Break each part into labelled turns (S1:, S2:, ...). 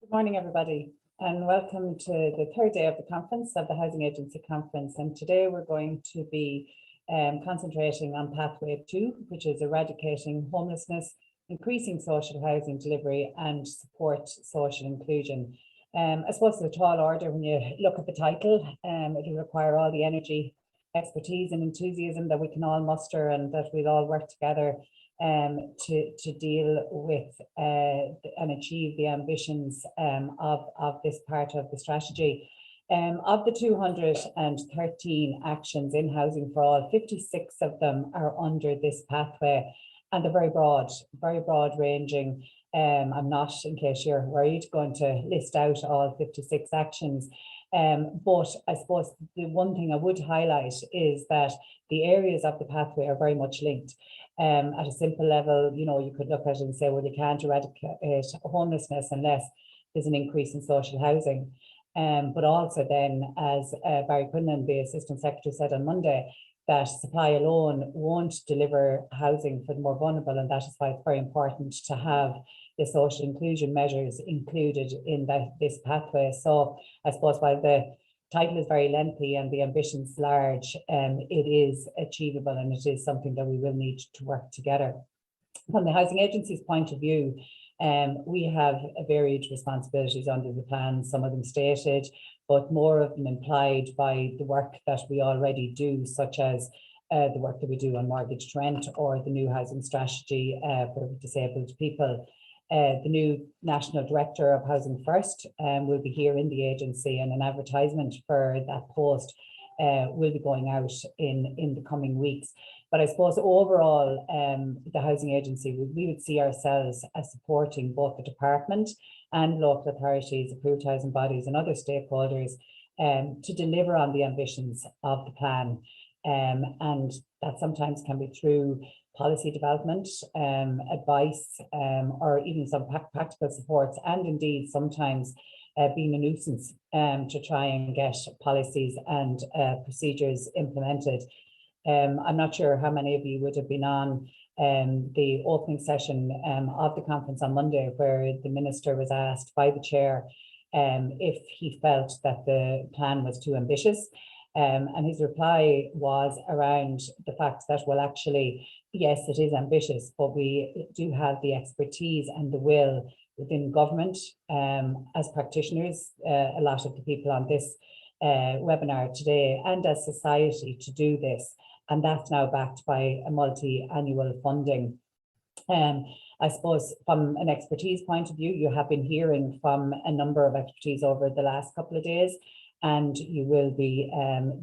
S1: Good morning, everybody, and welcome to the third day of the conference of the Housing Agency Conference. And today we're going to be concentrating on Pathway 2, which is eradicating homelessness, increasing social housing delivery, and support social inclusion. I suppose it's a tall order when you look at the title. It'll require all the energy, expertise, and enthusiasm that we can all muster, and that we'll all work together to deal with and achieve the ambitions of this part of the strategy. Of the 213 actions in Housing for All, 56 of them are under this pathway, and they're very broad ranging. I'm not, in case you're worried, going to list out all 56 actions. But I suppose the one thing I would highlight is that the areas of the pathway are very much linked. At a simple level, you could look at it and say, well, you can't eradicate homelessness unless there's an increase in social housing. But also then, as Barry Quinlan, the Assistant Secretary, said on Monday, that supply alone won't deliver housing for the more vulnerable, and that is why it's very important to have the social inclusion measures included in this pathway. So I suppose while the title is very lengthy and the ambitions large, it is achievable, and it is something that we will need to work together. From the Housing Agency's point of view, we have varied responsibilities under the plan, some of them stated, but more of them implied by the work that we already do, such as the work that we do on mortgage to rent or the new housing strategy for disabled people. The new National Director of Housing First will be here in the agency, and an advertisement for that post will be going out in the coming weeks. But I suppose overall, the Housing Agency, we would see ourselves as supporting both the department and local authorities, approved housing bodies and other stakeholders to deliver on the ambitions of the plan. And that sometimes can be through policy development, advice, or even some practical supports, and indeed sometimes being a nuisance to try and get policies and procedures implemented. I'm not sure how many of you would have been on the opening session of the conference on Monday, where the Minister was asked by the Chair if he felt that the plan was too ambitious. And his reply was around the fact that, well, actually, yes, it is ambitious, but we do have the expertise and the will within government as practitioners, a lot of the people on this webinar today, and as society to do this. And that's now backed by a multi-annual funding. I suppose from an expertise point of view, you have been hearing from a number of expertise over the last couple of days, and you will be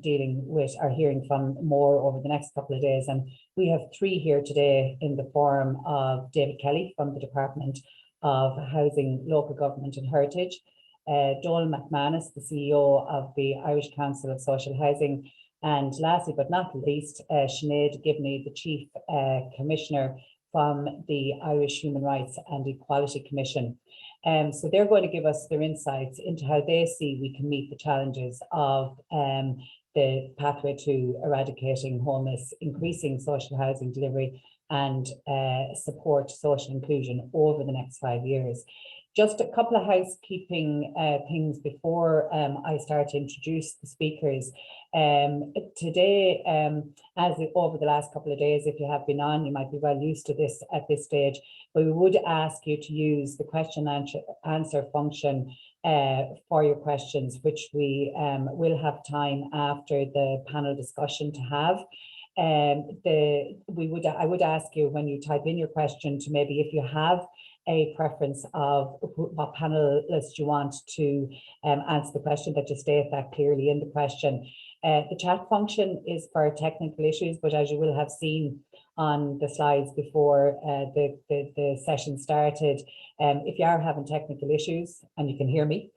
S1: dealing with or hearing from more over the next couple of days. And we have three here today in the form of David Kelly from the Department of Housing, Local Government and Heritage, Donal McManus, the CEO of the Irish Council of Social Housing, and lastly but not least, Janae Gibney, the Chief Commissioner from the Irish Human Rights and Equality Commission. So they're going to give us their insights into how they see we can meet the challenges of the pathway to eradicating homelessness, increasing social housing delivery, and support social inclusion over the next 5 years. Just a couple of housekeeping things before I start to introduce the speakers. Today, as over the last couple of days, if you have been on, you might be well used to this at this stage, but we would ask you to use the question answer function for your questions, which we will have time after the panel discussion to have. I would ask you, when you type in your question, to maybe, if you have a preference of what panelists you want to answer the question, that you state that clearly in the question. The chat function is for technical issues, but as you will have seen on the slides before the session started, if you are having technical issues and you can hear me,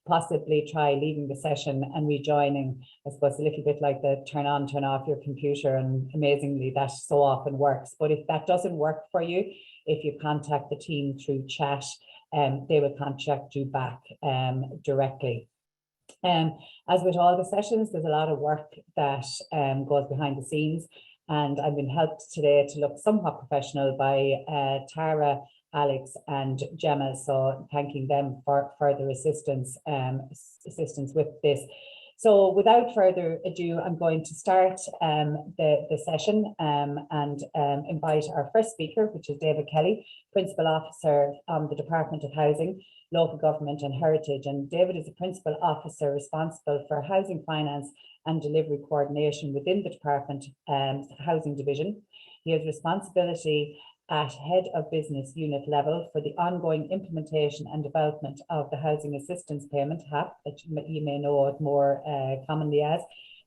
S1: possibly try leaving the session and rejoining. I suppose a little bit like the turn on, turn off your computer, and amazingly that so often works. But if that doesn't work for you, if you contact the team through chat, they will contact you back directly. As with all the sessions, there's a lot of work that goes behind the scenes, and I've been helped today to look somewhat professional by Tara Alex and Gemma. So thanking them for further assistance with this. So without further ado, I'm going to start the session and invite our first speaker, which is David Kelly, Principal Officer on the Department of Housing, Local Government and Heritage. And David is a Principal Officer responsible for housing finance and delivery coordination within the Department Housing Division. He has responsibility at Head of Business Unit level for the ongoing implementation and development of the Housing Assistance Payment, HAP, that you may know it more commonly as,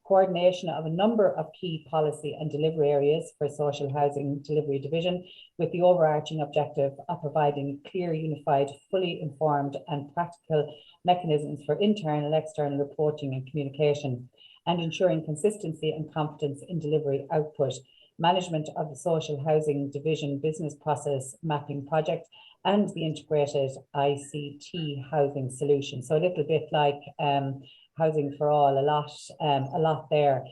S1: coordination of a number of key policy and delivery areas for Social Housing Delivery Division, with the overarching objective of providing clear, unified, fully informed and practical mechanisms for internal and external reporting and communication, and ensuring consistency and competence in delivery output, management of the Social Housing Division business process mapping project, and the integrated ICT housing solution. So a little bit like Housing for All, a lot there.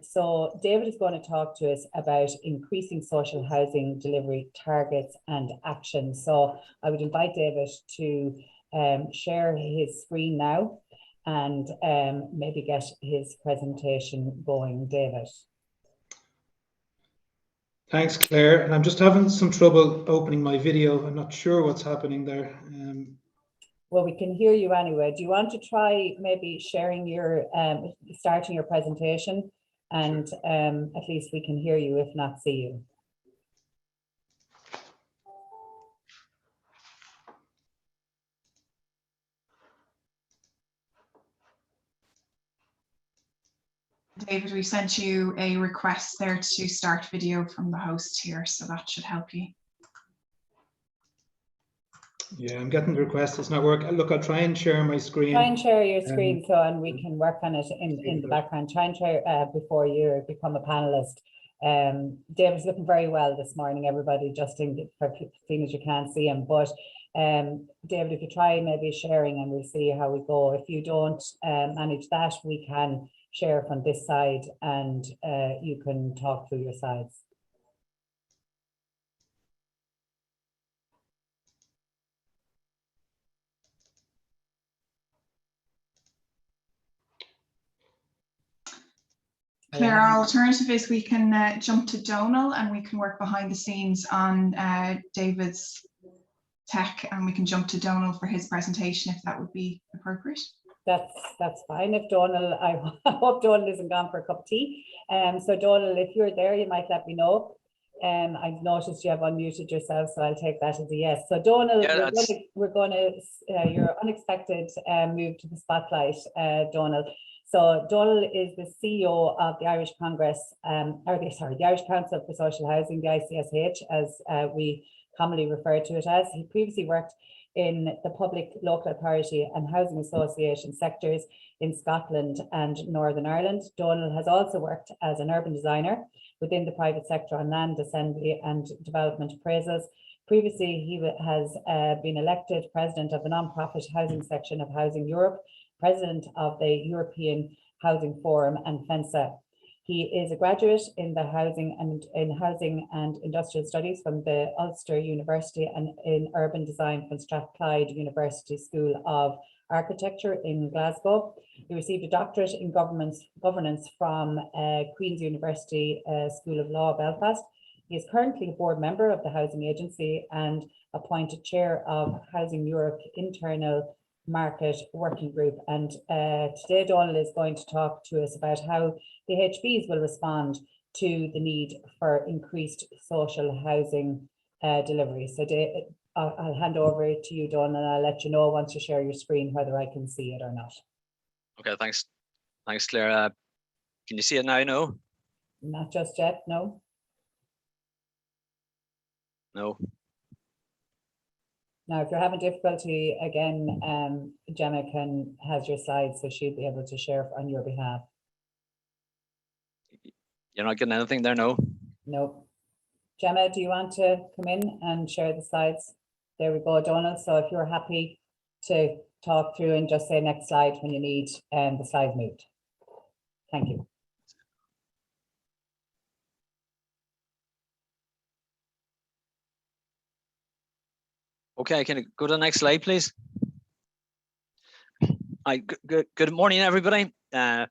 S1: So David is going to talk to us about increasing social housing delivery targets and actions. So I would invite David to share his screen now and maybe get his presentation going. David.
S2: Thanks, Claire. And I'm just having some trouble opening my video. I'm not sure what's happening there.
S1: Well, we can hear you anyway. Do you want to try maybe sharing your, starting your presentation, and at least we can hear you, if not see you.
S3: David, we sent you a request there to start video from the host here, so that should help you.
S2: Yeah, I'm getting the request. It's not working. Look, I'll try and share my screen.
S1: Try and share your screen, so and we can work on it in the background. Try and share before you become a panelist. David's looking very well this morning, everybody, just for seeing as you can't see him. But David, if you try maybe sharing, and we'll see how we go. If you don't manage that, we can share from this side, and you can talk through your slides.
S3: Claire, our alternative is we can jump to Donal and we can work behind the scenes on David's tech, and we can jump to Donal for his presentation if that would be appropriate.
S1: That's fine. If Donal, I hope Donal isn't gone for a cup of tea. So Donal, if you're there, you might let me know. I've noticed you have unmuted yourself, so I'll take that as a yes. So Donal, yeah, we're going to your unexpected move to the spotlight, Donal. So Donal is the CEO of the Irish Congress, the Irish Council for Social Housing, the ICSH, as we commonly refer to it as. He previously worked in the public, local authority and housing association sectors in Scotland and Northern Ireland. Donal has also worked as an urban designer within the private sector on land assembly and development appraisals. Previously, he has been elected president of the non-profit housing section of Housing Europe, president of the European Housing Forum and FENSA. He is a graduate in the housing and industrial studies from the Ulster University and in urban design from Strathclyde University School of Architecture in Glasgow. He received a doctorate in governance from Queen's University School of Law, Belfast. He is currently a board member of the Housing Agency and appointed chair of Housing Europe Internal Market Working Group. And today Donal is going to talk to us about how the HBs will respond to the need for increased social housing delivery. So I'll hand over to you, Donal, and I'll let you know once you share your screen whether I can see it or not.
S4: Okay, thanks, Claire. Can you see it now? No?
S1: Not just yet, no?
S4: No.
S1: Now, if you're having difficulty, again, Gemma has your slides, so she'll be able to share on your behalf.
S4: You're not getting anything there, no?
S1: No. Gemma, do you want to come in and share the slides? There we go, Donal. So if you're happy to talk through and just say next slide when you need the slide moved. Thank you.
S4: Okay, can I go to the next slide, please? Good morning, everybody. I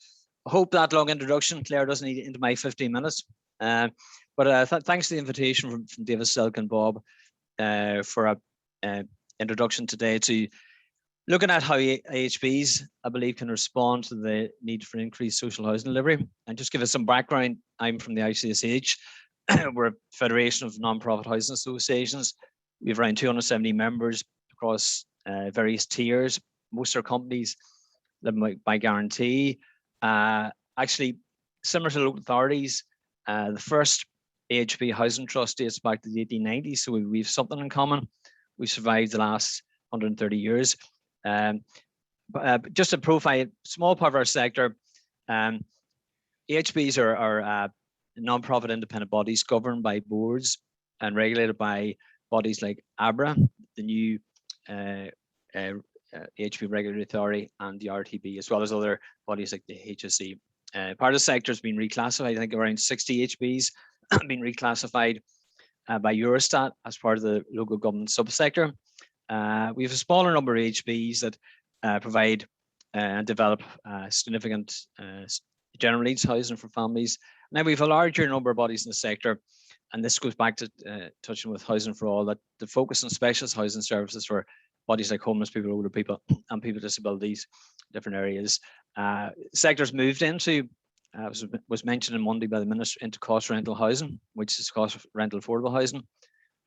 S4: hope that long introduction, Claire, doesn't need into my 15 minutes. But thanks to the invitation from David, Silk and Bob for a introduction today to looking at how AHBs, I believe, can respond to the need for increased social housing delivery. And just give us some background, I'm from the ICSH. We're a federation of non-profit housing associations. We have around 270 members across various tiers. Most are companies living by guarantee. Actually, similar to local authorities, the first AHB housing trust dates back to the 1890s, so we have something in common. We've survived the last 130 years. Just to profile a small part of our sector, AHBs are non-profit independent bodies governed by boards and regulated by bodies like ABRA, the new AHB Regulatory Authority, and the RTB, as well as other bodies like the HSE. Part of the sector has been reclassified. I think around 60 HBs have been reclassified by Eurostat as part of the local government subsector. We have a smaller number of HBs that provide and develop significant general needs housing for families. Now we have a larger number of bodies in the sector, and this goes back to touching with Housing for All, that the focus on specialist housing services for bodies like homeless people, older people, and people with disabilities, different areas. Sectors moved into, was mentioned on Monday by the Minister, into cost rental housing, which is cost rental affordable housing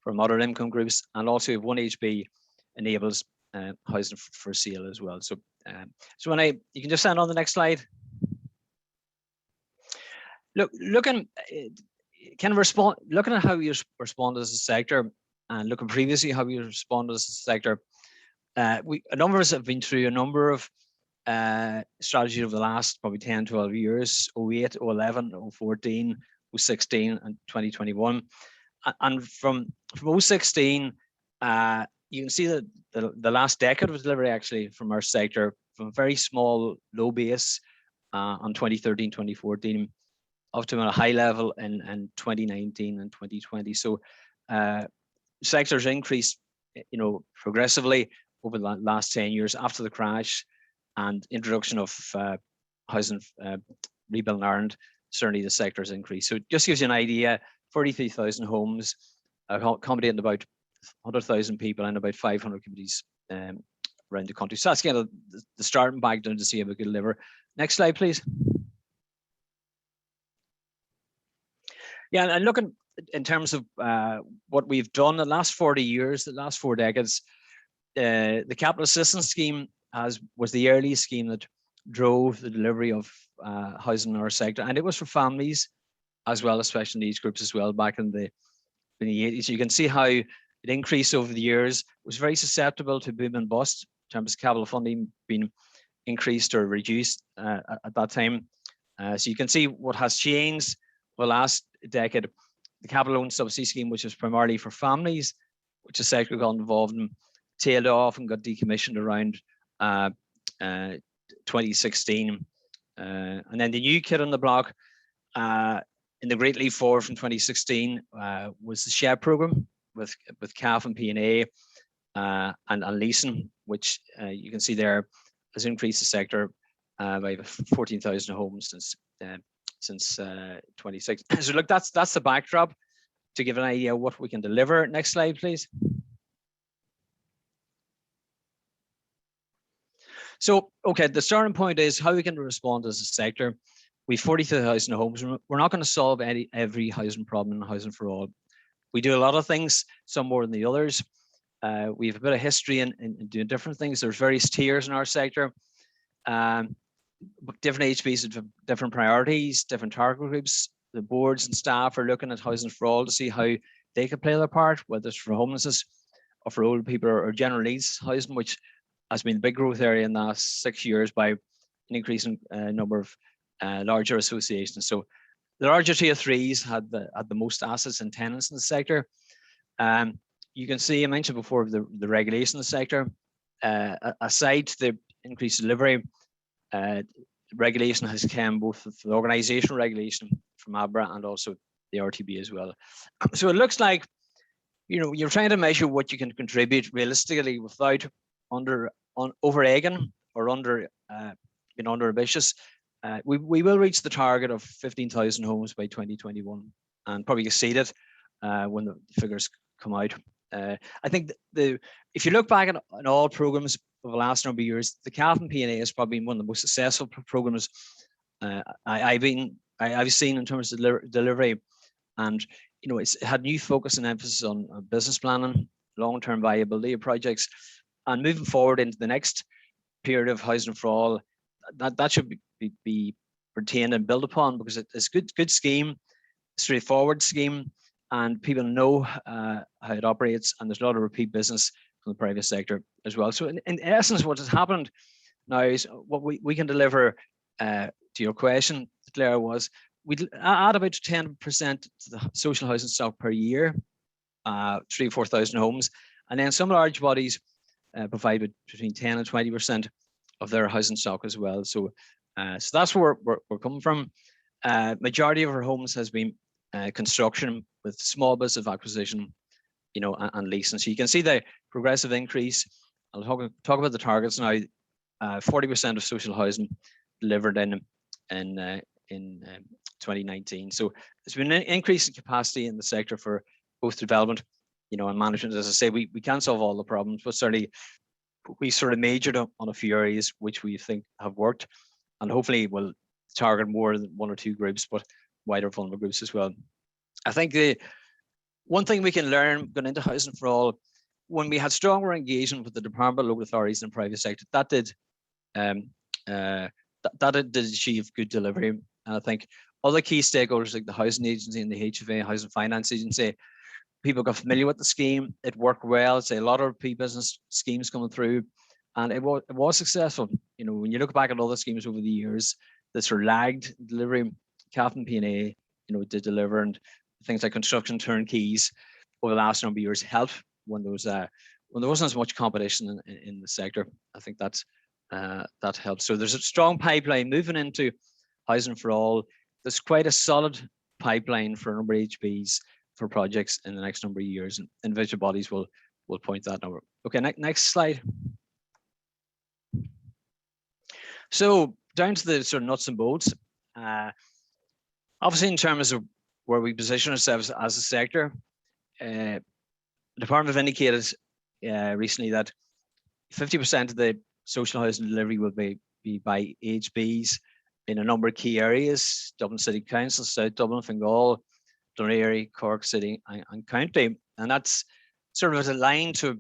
S4: for moderate income groups, and also if one HB enables housing for sale as well. So, so you can just stand on the next slide. Looking at how you respond as a sector, and looking previously how you responded as a sector, a number of us have been through a number of strategies over the last probably 10, 12 years, 08, 11, 14, 16, and 2021. And from 16, you can see that the last decade of delivery actually from our sector, from a very small, low base on 2013, 2014, up to a high level in 2019 and 2020. So sectors increased, progressively over the last 10 years after the crash and introduction of housing rebuild in Ireland. Certainly the sector has increased. So it just gives you an idea, 43,000 homes accommodating about 100,000 people and about 500 communities around the country. So that's kind of the starting background to see how we can deliver. Next slide, please. Yeah, and looking in terms of what we've done the last 40 years, the last 4 decades, the capital assistance scheme was the early scheme that drove the delivery of housing in our sector, and it was for families as well as special needs groups as well back in the 80s. So you can see how it increased over the years. It was very susceptible to boom and bust in terms of capital funding being increased or reduced at that time. So you can see what has changed over the last decade. The capital loan subsidy scheme, which was primarily for families, which the sector got involved in, tailed off and got decommissioned around 2016. And then the new kid on the block in the Great Leap Forward from 2016 was the SHED program with CAF and P&A and leasing, which you can see there has increased the sector by 14,000 homes since 26. So look, that's the backdrop to give an idea of what we can deliver. Next slide, please. So, okay, the starting point is how we can respond as a sector. We've 42,000 homes. We're not going to solve every housing problem in Housing for All. We do a lot of things, some more than the others. We have a bit of history in doing different things. There's various tiers in our sector. Different HBs have different priorities, different target groups. The boards and staff are looking at Housing for All to see how they can play their part, whether it's for homelessness or for older people or general needs housing, which has been a big growth area in the last 6 years by an increasing number of larger associations. So the larger tier threes had the most assets and tenants in the sector. You can see, I mentioned before, the regulation in the sector. Aside the increased delivery, regulation has come both with the organizational regulation from ABRA and also the RTB as well. So it looks like you're trying to measure what you can contribute realistically without over egging or under ambitious. We will reach the target of 15,000 homes by 2021 and probably exceed it when the figures come out. I think if you look back at all programs over the last number of years, the CAF and P&A is probably one of the most successful programs I've seen in terms of delivery, and it's had new focus and emphasis on business planning, long-term viability of projects, and moving forward into the next period of Housing for All, that should be retained and built upon, because it's a good scheme, straightforward scheme, and people know how it operates, and there's a lot of repeat business from the private sector as well. So in essence, what has happened now is what we can deliver, to your question, Claire, was we add about 10% to the social housing stock per year, 3,000 or 4,000 homes, and then some large bodies provide between 10 and 20% of their housing stock as well. So that's where we're coming from. Majority of our homes has been construction with small business acquisition, and leasing. So you can see the progressive increase. I'll talk about the targets now. 40% of social housing delivered in 2019. So there's been an increase in capacity in the sector for both development, and management. As I say, we can't solve all the problems, but certainly we sort of majored on a few areas which we think have worked, and hopefully will target more than one or two groups, but wider vulnerable groups as well. I think the one thing we can learn going into Housing for All, when we had stronger engagement with the Department, local authorities, and private sector, that did achieve good delivery. And I think other key stakeholders like the Housing Agency and the HFA, Housing Finance Agency, people got familiar with the scheme. It worked well. Say a lot of repeat business schemes coming through, and it was successful. When you look back at other schemes over the years that sort of lagged delivery, CAF and P&A, did deliver, and things like construction turnkeys over the last number of years helped when there wasn't as much competition in the sector. I think that helps. So there's a strong pipeline moving into Housing for All. There's quite a solid pipeline for a number of HBs for projects in the next number of years, and individual bodies will point that out. Okay, next slide. So down to the sort of nuts and bolts. Obviously, in terms of where we position ourselves as a sector, the Department have indicated recently that 50% of the social housing delivery will be by HBs in a number of key areas: Dublin City Council, South Dublin, Fingal, Dunleary, Cork City and County. And that's sort of aligned to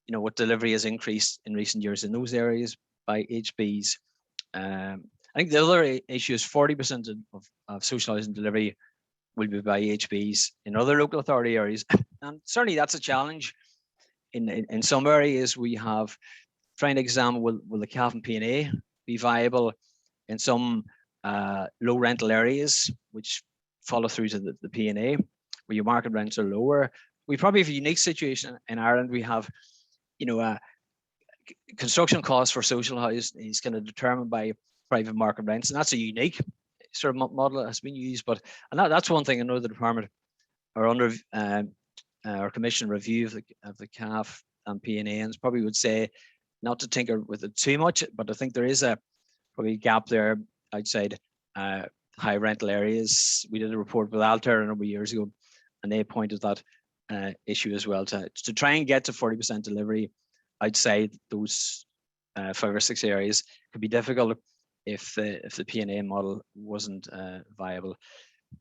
S4: what delivery has increased in recent years in those areas by HBs. I think the other issue is 40% of social housing delivery will be by HBs in other local authority areas. And certainly that's a challenge. In some areas we have trying to examine will the CAF and P&A be viable in some low rental areas which follow through to the P&A, where your market rents are lower. We probably have a unique situation in Ireland. We have, construction costs for social housing is kind of determined by private market rents, and that's a unique sort of model that has been used. And that's one thing I know the department are under our commission review of the CAF and P&A, and probably would say not to tinker with it too much, but I think there is probably a gap there outside high rental areas. We did a report with Altair a number of years ago, and they pointed that issue as well, to try and get to 40% delivery outside those 5 or 6 areas could be difficult if the P&A model wasn't viable.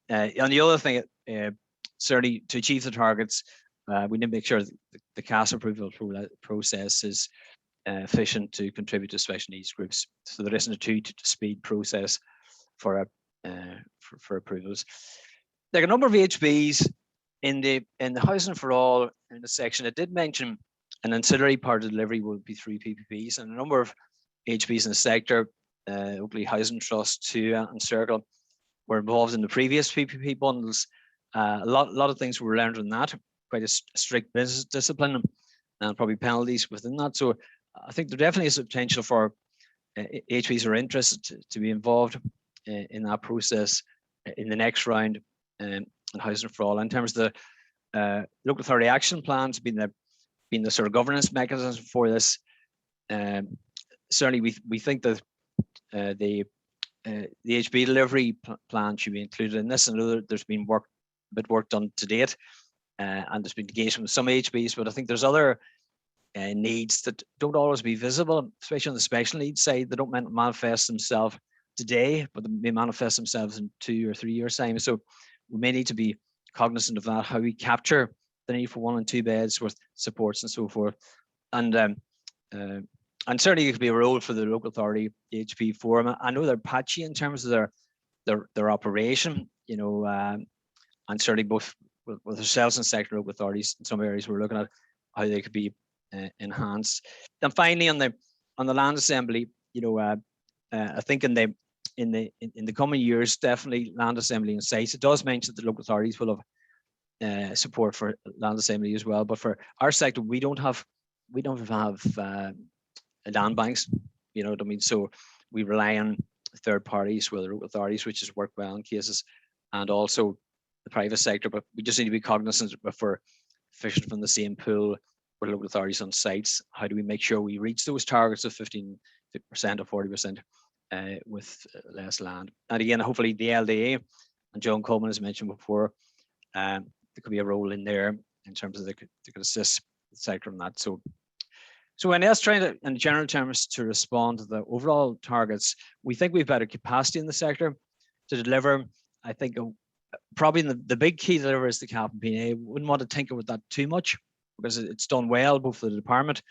S4: And the other thing, certainly to achieve the targets, we need to make sure that the CAS approval process is efficient to contribute to special needs groups, so there isn't a two-speed process for approvals. Like a number of HBs in the Housing for All in the section, it did mention an ancillary part of delivery would be through PPPs, and a number of HBs in the sector, Oakley Housing Trust, TUA and Circle, were involved in the previous PPP bundles. A lot of things were learned in that, quite a strict business discipline and probably penalties within that. So I think there definitely is a potential for HBs who are interested to be involved in that process in the next round in Housing for All. In terms of local authority action plans being the sort of governance mechanism for this. Certainly, we think that the HB delivery plan should be included in this. I know there's been a bit work done to date, and there's been engagement with some HBs, but I think there's other needs that don't always be visible, especially on the special needs side. They don't manifest themselves today, but they may manifest themselves in 2 or 3 years' time. So we may need to be cognizant of that, how we capture the need for 1 and 2 beds with supports and so forth. And certainly it could be a role for the local authority, the HP forum. I know they're patchy in terms of their operation, you know, and certainly both with ourselves and sector local authorities in some areas we're looking at how they could be enhanced. And finally, on the land assembly, you know, I think in the coming years, definitely land assembly and sites. It does mention that the local authorities will have support for land assembly as well, but for our sector, we don't have land banks. You know what I mean? So we rely on third parties, whether local authorities, which has worked well in cases, and also the private sector. But we just need to be cognizant if we're fishing from the same pool with local authorities on sites. How do we make sure we reach those targets of 15% or 40% with less land? And again, hopefully the LDA, and John Coleman has mentioned before, there could be a role in there in terms of they could assist the sector in that. So when us trying to, in general terms, to respond to the overall targets, we think we've better capacity in the sector to deliver. I think probably the big key deliver is the cap and P&A. Wouldn't want to tinker with that too much because it's done well, both for the department,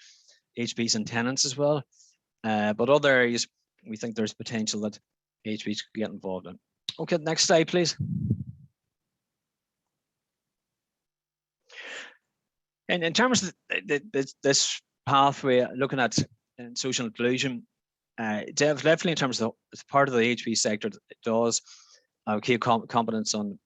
S4: HBs and tenants as well. But other areas, we think there's potential that HBs could get involved in. Okay, next slide, please. And in terms of this pathway, looking at social inclusion, definitely in terms of as part of the HB sector, it does key competence on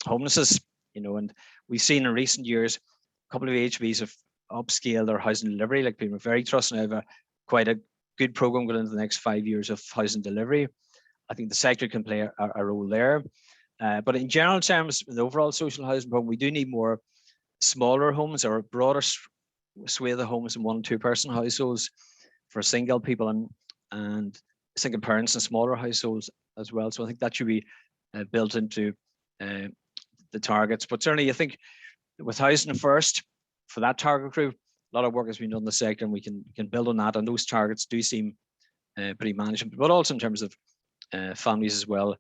S4: homelessness, you know, and we've seen in recent years a couple of HBs have upscaled their housing delivery, like Peter McVerry Trust, and have quite a good program going into the next 5 years of housing delivery. I think the sector can play a role there. But in general terms, the overall social housing program, we do need more smaller homes or a broader swathe of homes in 1 and 2 person households for single people and single parents and smaller households as well. So I think that should be built into the targets. But certainly I think with housing first, for that target group, a lot of work has been done in the sector, and we can build on that. And those targets do seem pretty manageable, but also in terms of families as well,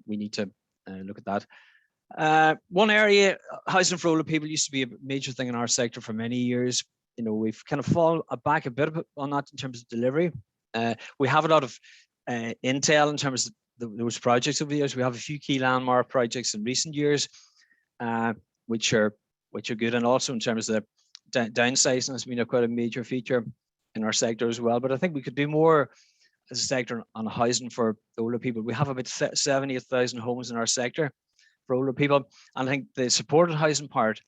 S4: we need to look at that. One area, housing for older people, used to be a major thing in our sector for many years. You know, we've kind of fallen back a bit on that in terms of delivery. We have a lot of intel in terms of those projects over the years. We have a few key landmark projects in recent years, which are good, and also in terms of the downsizing has been quite a major feature in our sector as well. But I think we could do more as a sector on housing for older people. We have about 78,000 homes in our sector for older people, and I think the supported housing part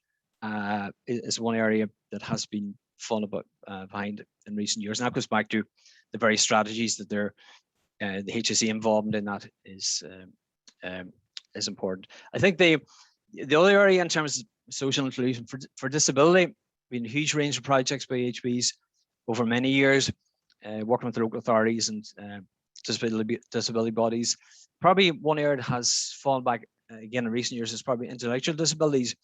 S4: is one area that has been fallen behind in recent years, and that goes back to the very strategies that the HSE involvement in that is important. I think the other area in terms of social inclusion for disability, been a huge range of projects by HBs over many years, working with the local authorities and disability bodies. Probably one area that has fallen back again in recent years is probably intellectual disabilities.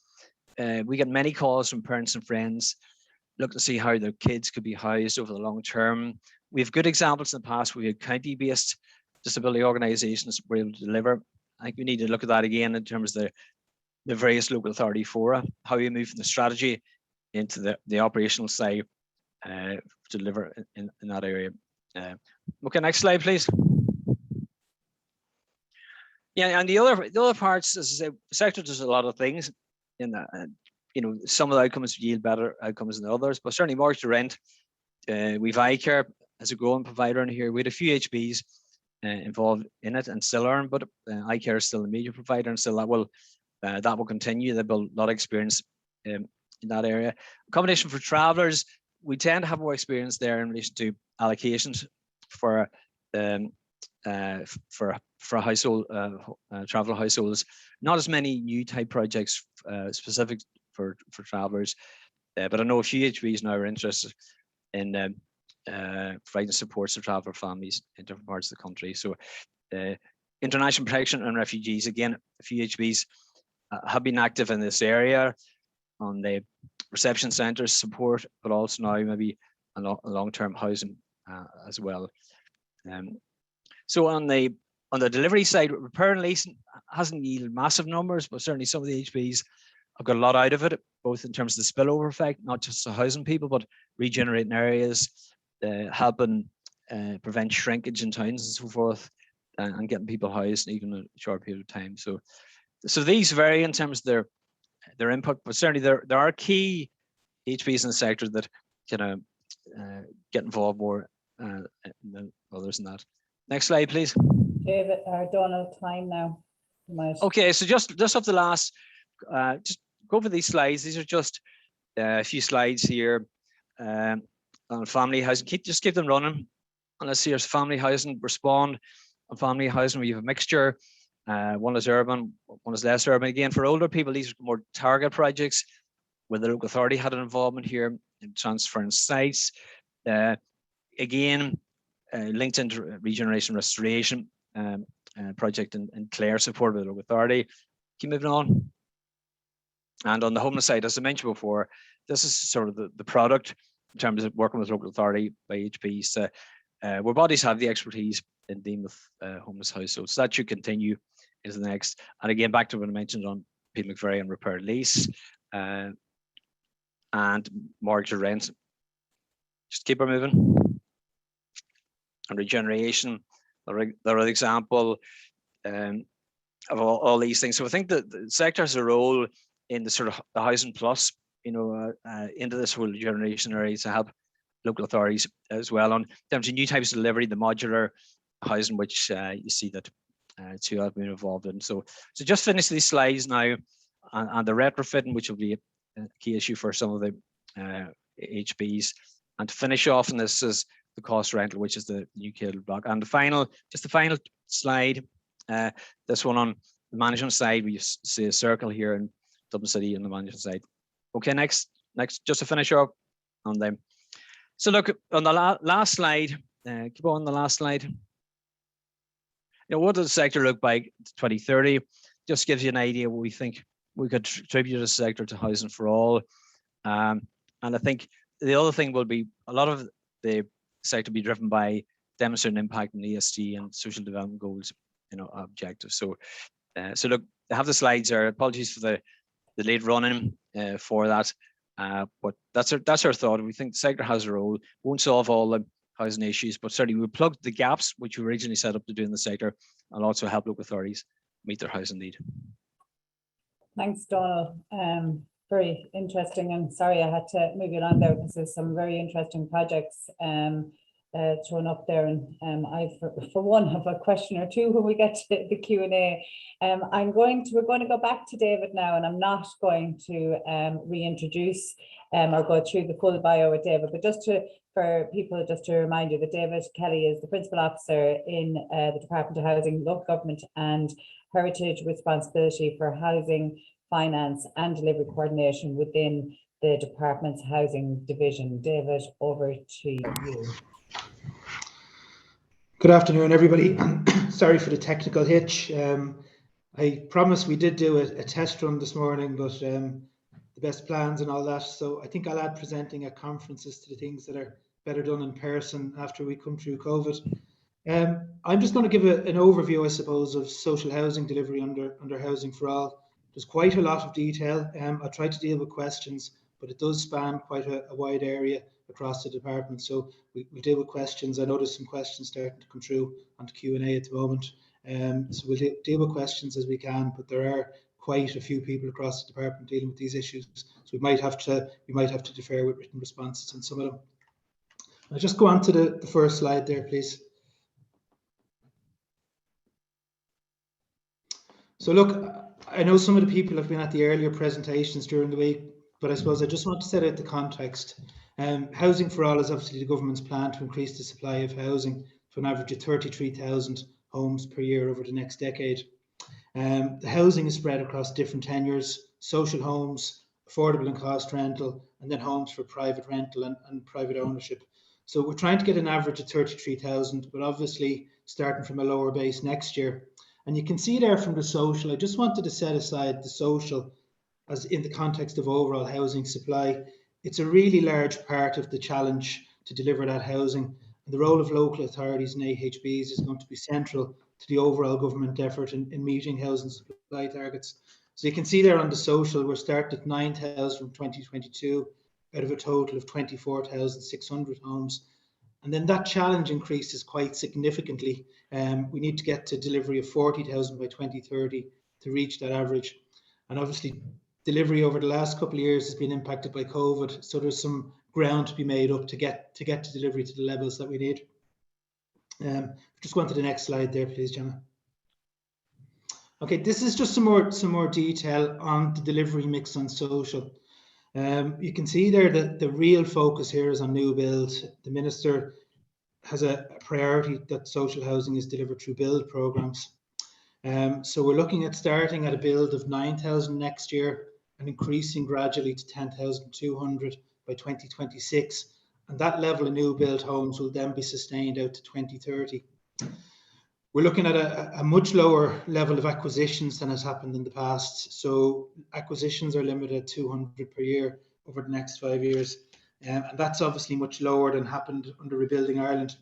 S4: We get many calls from parents and friends looking to see how their kids could be housed over the long term. We have good examples in the past. We had county-based disability organisations were able to deliver. I think we need to look at that again in terms of the various local authority fora, how we move from the strategy into the operational side to deliver in that area. Okay, next slide, please. Yeah, and the other parts, as I say, the sector does a lot of things. In you know, some of the outcomes yield better outcomes than others, but certainly mortgage to rent. We've iCare as a growing provider in here. We had a few HBs involved in it and still are, but iCare is still a major provider, and still that will continue. They've built a lot of experience in that area. Accommodation for travellers, we tend to have more experience there in relation to allocations for for household traveller households. Not as many new type projects specific for travellers, but I know a few HBs now are interested in providing supports to traveller families in different parts of the country. So international protection and refugees, again, a few HBs have been active in this area on the reception centres support, but also now maybe a long-term housing as well. So on the delivery side, repair and leasing hasn't yielded massive numbers, but certainly some of the HBs have got a lot out of it, both in terms of the spillover effect, not just the housing people, but regenerating areas, helping prevent shrinkage in towns and so forth, and getting people housed in even a short period of time. So these vary in terms of their input, but certainly there are key HBs in the sector that can get involved more than others in that. Next slide, please.
S1: David or Donald, time now.
S4: Okay, so just off the last, just go over these slides. These are just a few slides here on family housing. Just keep them running. And let's see, here's family housing. Respond on family housing. We have a mixture. One is urban, one is less urban. Again, for older people, these are more target projects where the local authority had an involvement here in transferring sites. Again, linked into regeneration restoration project in Clare, supported by the local authority. Keep moving on. And on the homeless side, as I mentioned before, this is sort of the product in terms of working with local authority by HBs, where bodies have the expertise in dealing with homeless households. So that should continue into the next. And again, back to what I mentioned on Pete McVery and repair lease and mortgage or rent. Just keep her moving. And regeneration, another example of all these things. So I think that the sector has a role in the sort of the housing plus, into this whole regeneration area to help local authorities as well on in terms of new types of delivery, the modular housing, which you see that two have been involved in. So just finish these slides now, and the retrofitting, which will be a key issue for some of the HBs. And to finish off, and this is the cost rental, which is the new cable block. And the final slide, this one on the management side, we see a circle here in Dublin City on the management side. Okay, next, just to finish up on them. So look, on the last slide, keep on the last slide. What does the sector look like 2030? Just gives you an idea what we think we could contribute as a sector to housing for all. And I think the other thing will be a lot of the sector be driven by demonstrating impact on ESG and social development goals, objectives. So look, I have the slides there. Apologies for the late running for that, but that's our thought. We think the sector has a role. Won't solve all the housing issues, but certainly we'll plug the gaps which we originally set up to do in the sector, and also help local authorities meet their housing need.
S1: Thanks, Donald. Very interesting, and sorry I had to move you on there because there's some very interesting projects thrown up there, and I for one have a question or two when we get to the Q&A. We're going to go back to David now, and I'm not going to reintroduce or go through the full bio with David, but for people just to remind you that David Kelly is the Principal Officer in the Department of Housing, Local Government and Heritage, responsibility for housing, finance and delivery coordination within the department's housing division. David, over to you.
S2: Good afternoon, everybody. Sorry for the technical hitch. I promise we did do a test run this morning, but the best plans and all that. So I think I'll add presenting at conferences to the things that are better done in person after we come through COVID. I'm just going to give an overview, I suppose, of social housing delivery under Housing for All. There's quite a lot of detail. I'll try to deal with questions, but it does span quite a wide area across the department. So we'll deal with questions. I know there's some questions starting to come through onto Q&A at the moment. So we'll deal with questions as we can, but there are quite a few people across the department dealing with these issues. So we might have to defer with written responses on some of them. I'll just go on to the first slide there, please. So look, I know some of the people have been at the earlier presentations during the week, but I suppose I just want to set out the context. Housing for All is obviously the government's plan to increase the supply of housing to an average of 33,000 homes per year over the next decade. The housing is spread across different tenures: social homes, affordable and cost rental, and then homes for private rental and private ownership. So we're trying to get an average of 33,000, but obviously starting from a lower base next year. And you can see there from the social, I just wanted to set aside the social as in the context of overall housing supply. It's a really large part of the challenge to deliver that housing. And the role of local authorities and AHBs is going to be central to the overall government effort in meeting housing supply targets. So you can see there on the social, we're starting at 9,000 from 2022 out of a total of 24,600 homes. And then that challenge increases quite significantly. We need to get to delivery of 40,000 by 2030 to reach that average. And obviously, delivery over the last couple of years has been impacted by COVID. So there's some ground to be made up to get to delivery to the levels that we need. Just go on to the next slide there, please, Gemma. Okay, this is just some more detail on the delivery mix on social. You can see there that the real focus here is on new build. The Minister has a priority that social housing is delivered through build programmes. So we're looking at starting at a build of 9,000 next year and increasing gradually to 10,200 by 2026. And that level of new build homes will then be sustained out to 2030. We're looking at a much lower level of acquisitions than has happened in the past. So acquisitions are limited at 200 per year over the next 5 years. And that's obviously much lower than happened under Rebuilding Ireland.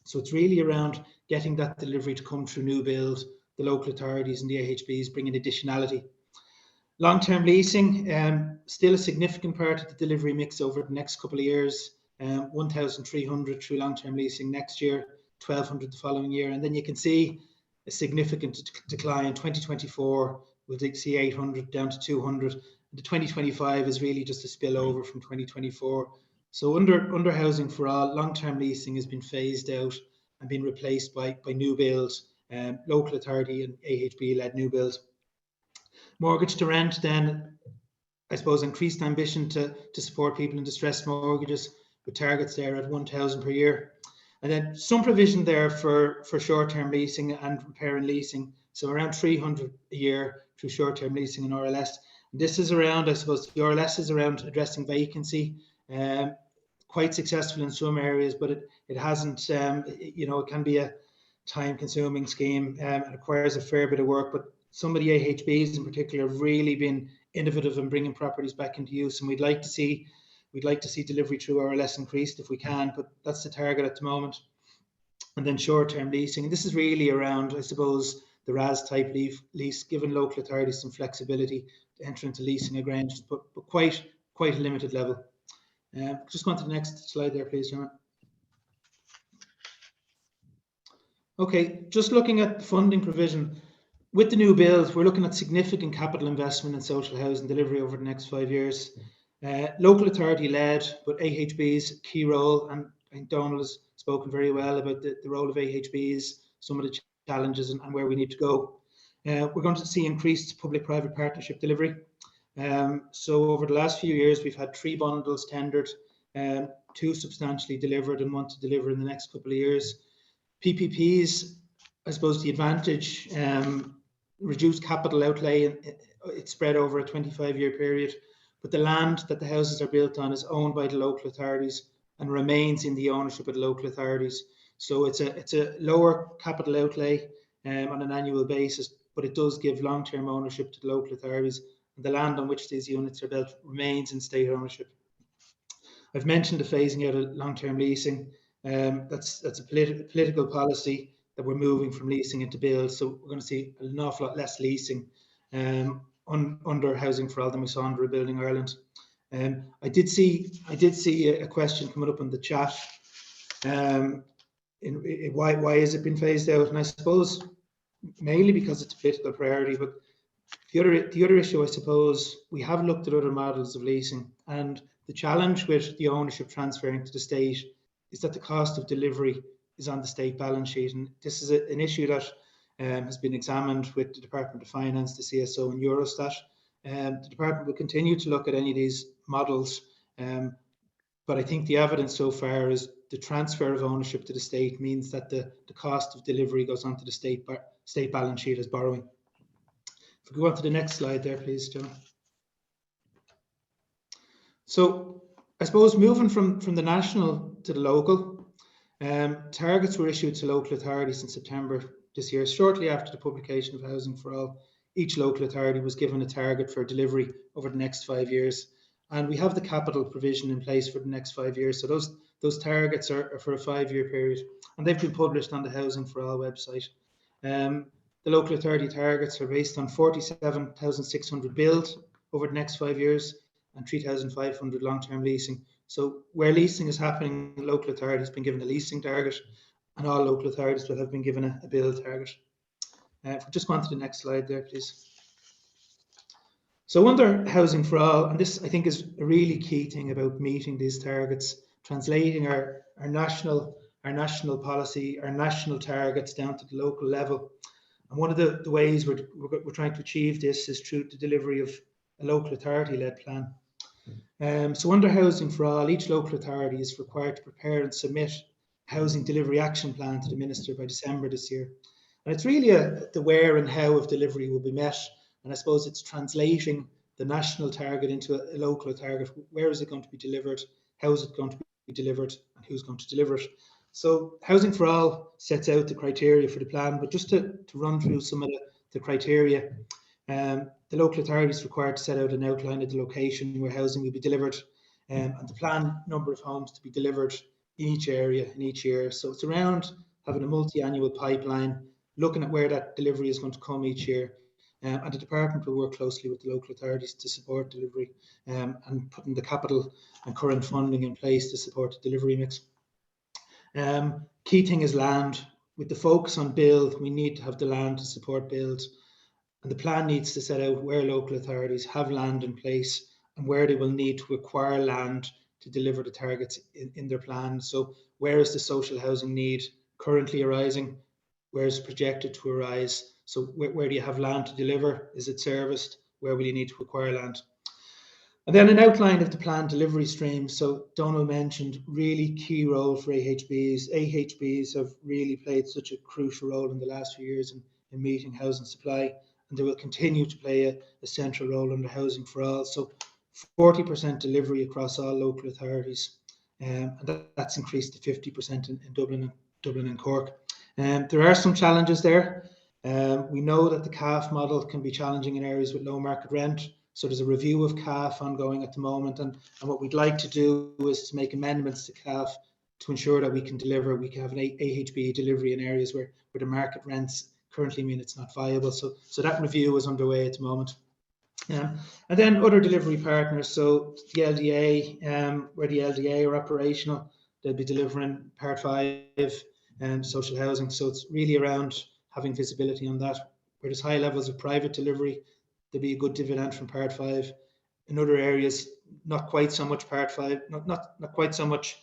S2: So it's really around getting that delivery to come through new build, the local authorities and the AHBs bringing additionality. Long-term leasing, still a significant part of the delivery mix over the next couple of years. 1,300 through long-term leasing next year, 1,200 the following year. And then you can see a significant decline. 2024, we'll see 800 down to 200. The 2025 is really just a spillover from 2024. So under Housing for All, long-term leasing has been phased out and been replaced by new builds, local authority and AHB-led new builds. Mortgage to rent, then, I suppose, increased ambition to support people in distressed mortgages with targets there at 1,000 per year. And then some provision there for short-term leasing and repair and leasing. So around 300 a year through short-term leasing and RLS. And this is around, I suppose, the RLS is around addressing vacancy. Quite successful in some areas, but it hasn't, it can be a time-consuming scheme. It requires a fair bit of work, but some of the AHBs in particular have really been innovative in bringing properties back into use, and we'd like to see delivery through RLS increased if we can, but that's the target at the moment. And then short-term leasing, and this is really around, I suppose, the RAS type lease, giving local authorities some flexibility to enter into leasing arrangements, but quite a limited level. Just go on to the next slide there, please, Gemma. Okay, just looking at funding provision. With the new build, we're looking at significant capital investment in social housing delivery over the next 5 years. Local authority led, but AHB's key role, and I think Donald has spoken very well about the role of AHBs, some of the challenges and where we need to go. We're going to see increased public-private partnership delivery. So over the last few years, we've had 3 bundles tendered, 2 substantially delivered and 1 to deliver in the next couple of years. PPPs, I suppose the advantage, reduced capital outlay, it's spread over a 25-year period, but the land that the houses are built on is owned by the local authorities and remains in the ownership of the local authorities. So it's a lower capital outlay on an annual basis, but it does give long-term ownership to the local authorities, and the land on which these units are built remains in state ownership. I've mentioned the phasing out of long-term leasing. That's a political policy that we're moving from leasing into build. So we're going to see an awful lot less leasing under Housing for All than we saw under Rebuilding Ireland. I did see a question coming up in the chat. Why has it been phased out? And I suppose mainly because it's a political priority. But the other issue, I suppose, we have looked at other models of leasing, and the challenge with the ownership transferring to the state is that the cost of delivery is on the state balance sheet, and this is an issue that has been examined with the Department of Finance, the CSO and Eurostat. The department will continue to look at any of these models, But I think the evidence so far is the transfer of ownership to the state means that the cost of delivery goes onto the state balance sheet as borrowing. If we go on to the next slide there, please, John. So I suppose moving from the national to the local, targets were issued to local authorities in September this year. Shortly after the publication of Housing for All, each local authority was given a target for delivery over the next 5 years. And we have the capital provision in place for the next 5 years. So those targets are for a 5-year period, and they've been published on the Housing for All website. The local authority targets are based on 47,600 build over the next 5 years and 3,500 long-term leasing. So where leasing is happening, the local authority has been given a leasing target, and all local authorities will have been given a build target. If we just go on to the next slide there, please. So under Housing for All, and this I think is a really key thing about meeting these targets, translating our national policy, our national targets down to the local level. And one of the ways we're trying to achieve this is through the delivery of a local authority-led plan. So under Housing for All, each local authority is required to prepare and submit a housing delivery action plan to the Minister by December this year. And it's really the where and how of delivery will be met. And I suppose it's translating the national target into a local target. Where is it going to be delivered? How is it going to be delivered? And who's going to deliver it? So Housing for All sets out the criteria for the plan, but just to run through some of the criteria, the local authority is required to set out an outline of the location where housing will be delivered, and the planned number of homes to be delivered in each area in each year. So it's around having a multi-annual pipeline, looking at where that delivery is going to come each year. And the department will work closely with the local authorities to support delivery, and putting the capital and current funding in place to support the delivery mix. Key thing is land. With the focus on build, we need to have the land to support build. And the plan needs to set out where local authorities have land in place and where they will need to acquire land to deliver the targets in their plan. So where is the social housing need currently arising? Where is it projected to arise? So where do you have land to deliver? Is it serviced? Where will you need to acquire land? And then an outline of the planned delivery stream. So Donald mentioned really key role for AHBs. AHBs have really played such a crucial role in the last few years in meeting housing supply, and they will continue to play a central role under Housing for All. So 40% delivery across all local authorities, and that's increased to 50% in Dublin and Cork. There are some challenges there. We know that the CAF model can be challenging in areas with low market rent. So there's a review of CAF ongoing at the moment. And what we'd like to do is to make amendments to CAF to ensure that we can have an AHB delivery in areas where the market rents currently mean it's not viable. So that review is underway at the moment. And then other delivery partners. So the LDA, where the LDA are operational, they'll be delivering Part 5 social housing. So it's really around having visibility on that. Where there's high levels of private delivery, there'll be a good dividend from Part 5. In other areas, not quite so much Part 5, not quite so much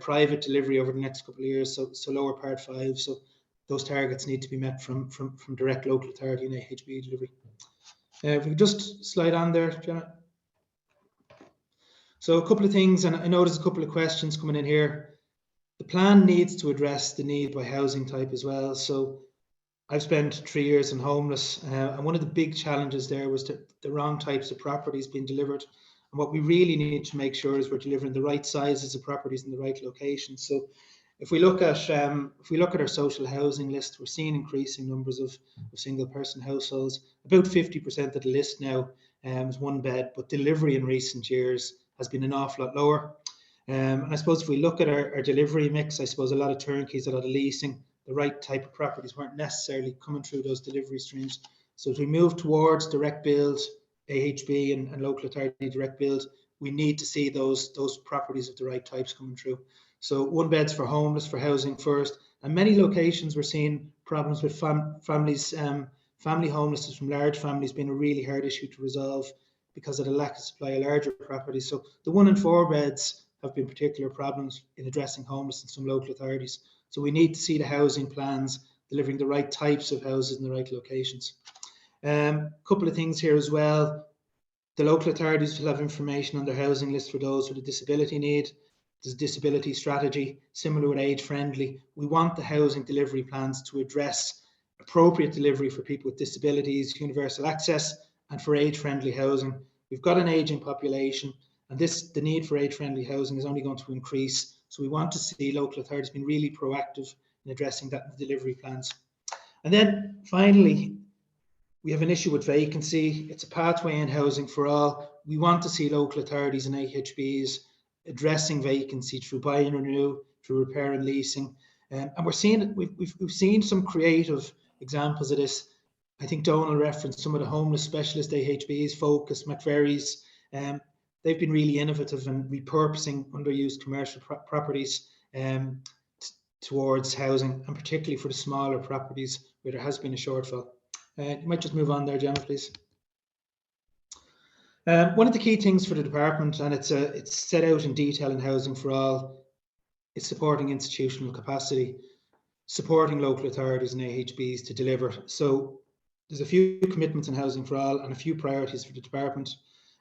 S2: private delivery over the next couple of years, so lower Part 5. So those targets need to be met from direct local authority and AHB delivery. If we could just slide on there, Janet. So a couple of things, and I know there's a couple of questions coming in here. The plan needs to address the need by housing type as well. So I've spent 3 years in homeless, and one of the big challenges there was the wrong types of properties being delivered. And what we really need to make sure is we're delivering the right sizes of properties in the right locations. So if we look at our social housing list, we're seeing increasing numbers of single person households. About 50% of the list now is one bed, but delivery in recent years has been an awful lot lower. And I suppose if we look at our delivery mix, I suppose a lot of turnkeys, a lot of leasing, the right type of properties weren't necessarily coming through those delivery streams. So as we move towards direct build, AHB and local authority direct build, we need to see those properties of the right types coming through. So one beds for homeless, for housing first, and many locations we're seeing problems with families, family homelessness from large families being a really hard issue to resolve because of the lack of supply of larger properties. So the 1 and 4 beds have been particular problems in addressing homelessness in some local authorities. So we need to see the housing plans delivering the right types of houses in the right locations. Couple of things here as well. The local authorities will have information on their housing list for those with a disability need. There's a disability strategy, similar with age friendly. We want the housing delivery plans to address appropriate delivery for people with disabilities, universal access, and for age friendly housing. We've got an ageing population, and the need for age friendly housing is only going to increase. So we want to see local authorities being really proactive in addressing that in the delivery plans. And then finally, we have an issue with vacancy. It's a pathway in housing for all. We want to see local authorities and AHBs addressing vacancy through buy and renew, through repair and leasing. And we're seeing, we've seen some creative examples of this. I think Donal referenced some of the homeless specialist AHBs, Focus, McVerry's. They've been really innovative in repurposing underused commercial properties towards housing, and particularly for the smaller properties where there has been a shortfall. You might just move on there, Gemma, please. One of the key things for the department, and it's set out in detail in Housing for All, is supporting institutional capacity, supporting local authorities and AHBs to deliver. So there's a few commitments in Housing for All and a few priorities for the department.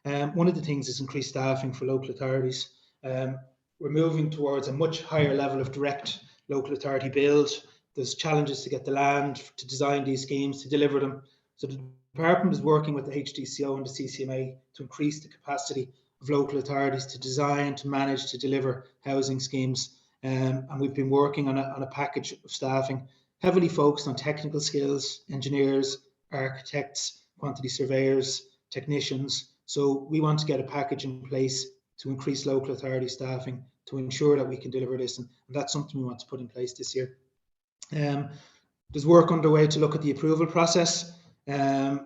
S2: One of the things is increased staffing for local authorities. We're moving towards a much higher level of direct local authority build. There's challenges to get the land, to design these schemes, to deliver them. So the department is working with the HDCO and the CCMA to increase the capacity of local authorities to design, to manage, to deliver housing schemes. And we've been working on a package of staffing, heavily focused on technical skills, engineers, architects, quantity surveyors, technicians. So we want to get a package in place to increase local authority staffing to ensure that we can deliver this. And that's something we want to put in place this year. There's work underway to look at the approval process, to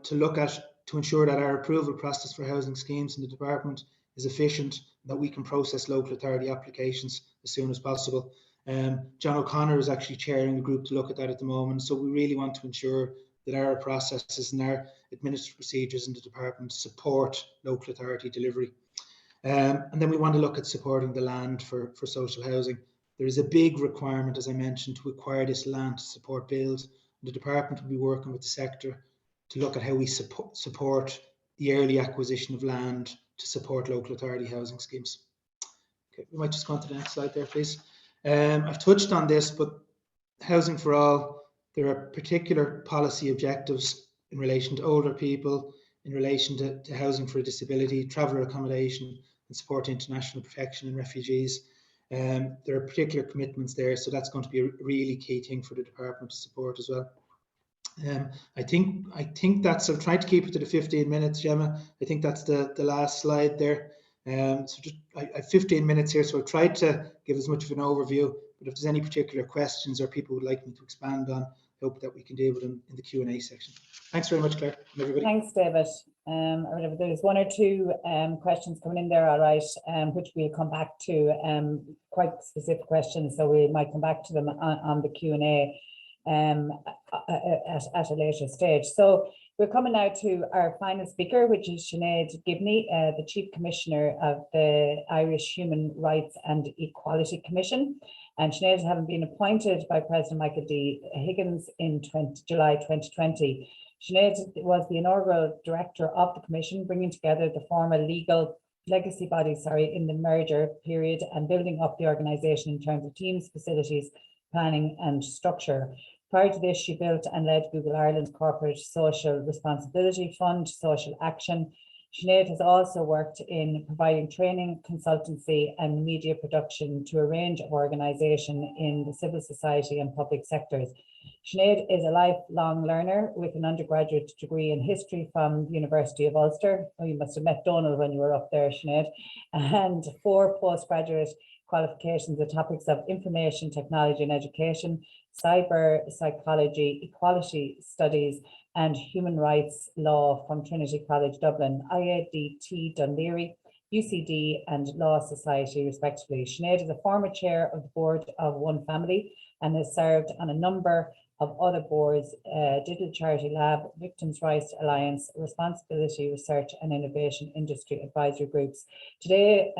S2: ensure that our approval process for housing schemes in the department is efficient, that we can process local authority applications as soon as possible. John O'Connor is actually chairing the group to look at that at the moment. So we really want to ensure that our processes and our administrative procedures in the department support local authority delivery. And then we want to look at supporting the land for social housing. There is a big requirement, as I mentioned, to acquire this land to support build. The department will be working with the sector to look at how we support the early acquisition of land to support local authority housing schemes. Okay, we might just go on to the next slide there, please. I've touched on this, but Housing for All, there are particular policy objectives in relation to older people, in relation to housing for a disability, traveller accommodation, and support international protection and refugees. There are particular commitments there, so that's going to be a really key thing for the department to support as well. I think that's, I've tried to keep it to the 15 minutes, Gemma. I think that's the last slide there. So just, I have 15 minutes here, so I've tried to give as much of an overview, but if there's any particular questions or people would like me to expand on, I hope that we can deal with them in the Q&A section. Thanks very much, Claire, and everybody.
S1: Thanks, David. There's one or two questions coming in there, all right, which we'll come back to, quite specific questions, so we might come back to them on the Q&A at a later stage. So we're coming now to our final speaker, which is Janae Gibney, the Chief Commissioner of the Irish Human Rights and Equality Commission. And Janae, having been appointed by President Michael D. Higgins in July 2020. Janae was the inaugural director of the commission, bringing together the former legacy bodies in the merger period and building up the organisation in terms of teams, facilities, planning and structure. Prior to this, she built and led Google Ireland's Corporate Social Responsibility Fund, Social Action. Sinead has also worked in providing training, consultancy and media production to a range of organisations in the civil society and public sectors. Sinead is a lifelong learner with an undergraduate degree in history from the University of Ulster. Oh, you must have met Donal when you were up there, Sinead. And 4 postgraduate qualifications in topics of information technology and education, cyber psychology, equality studies, and human rights law from Trinity College Dublin, IADT Dún Laoghaire, UCD and Law Society respectively. Sinead is a former chair of the board of One Family and has served on a number of other boards, Digital Charity Lab, Victims' Rights Alliance, Responsibility Research and Innovation Industry Advisory Groups. Today,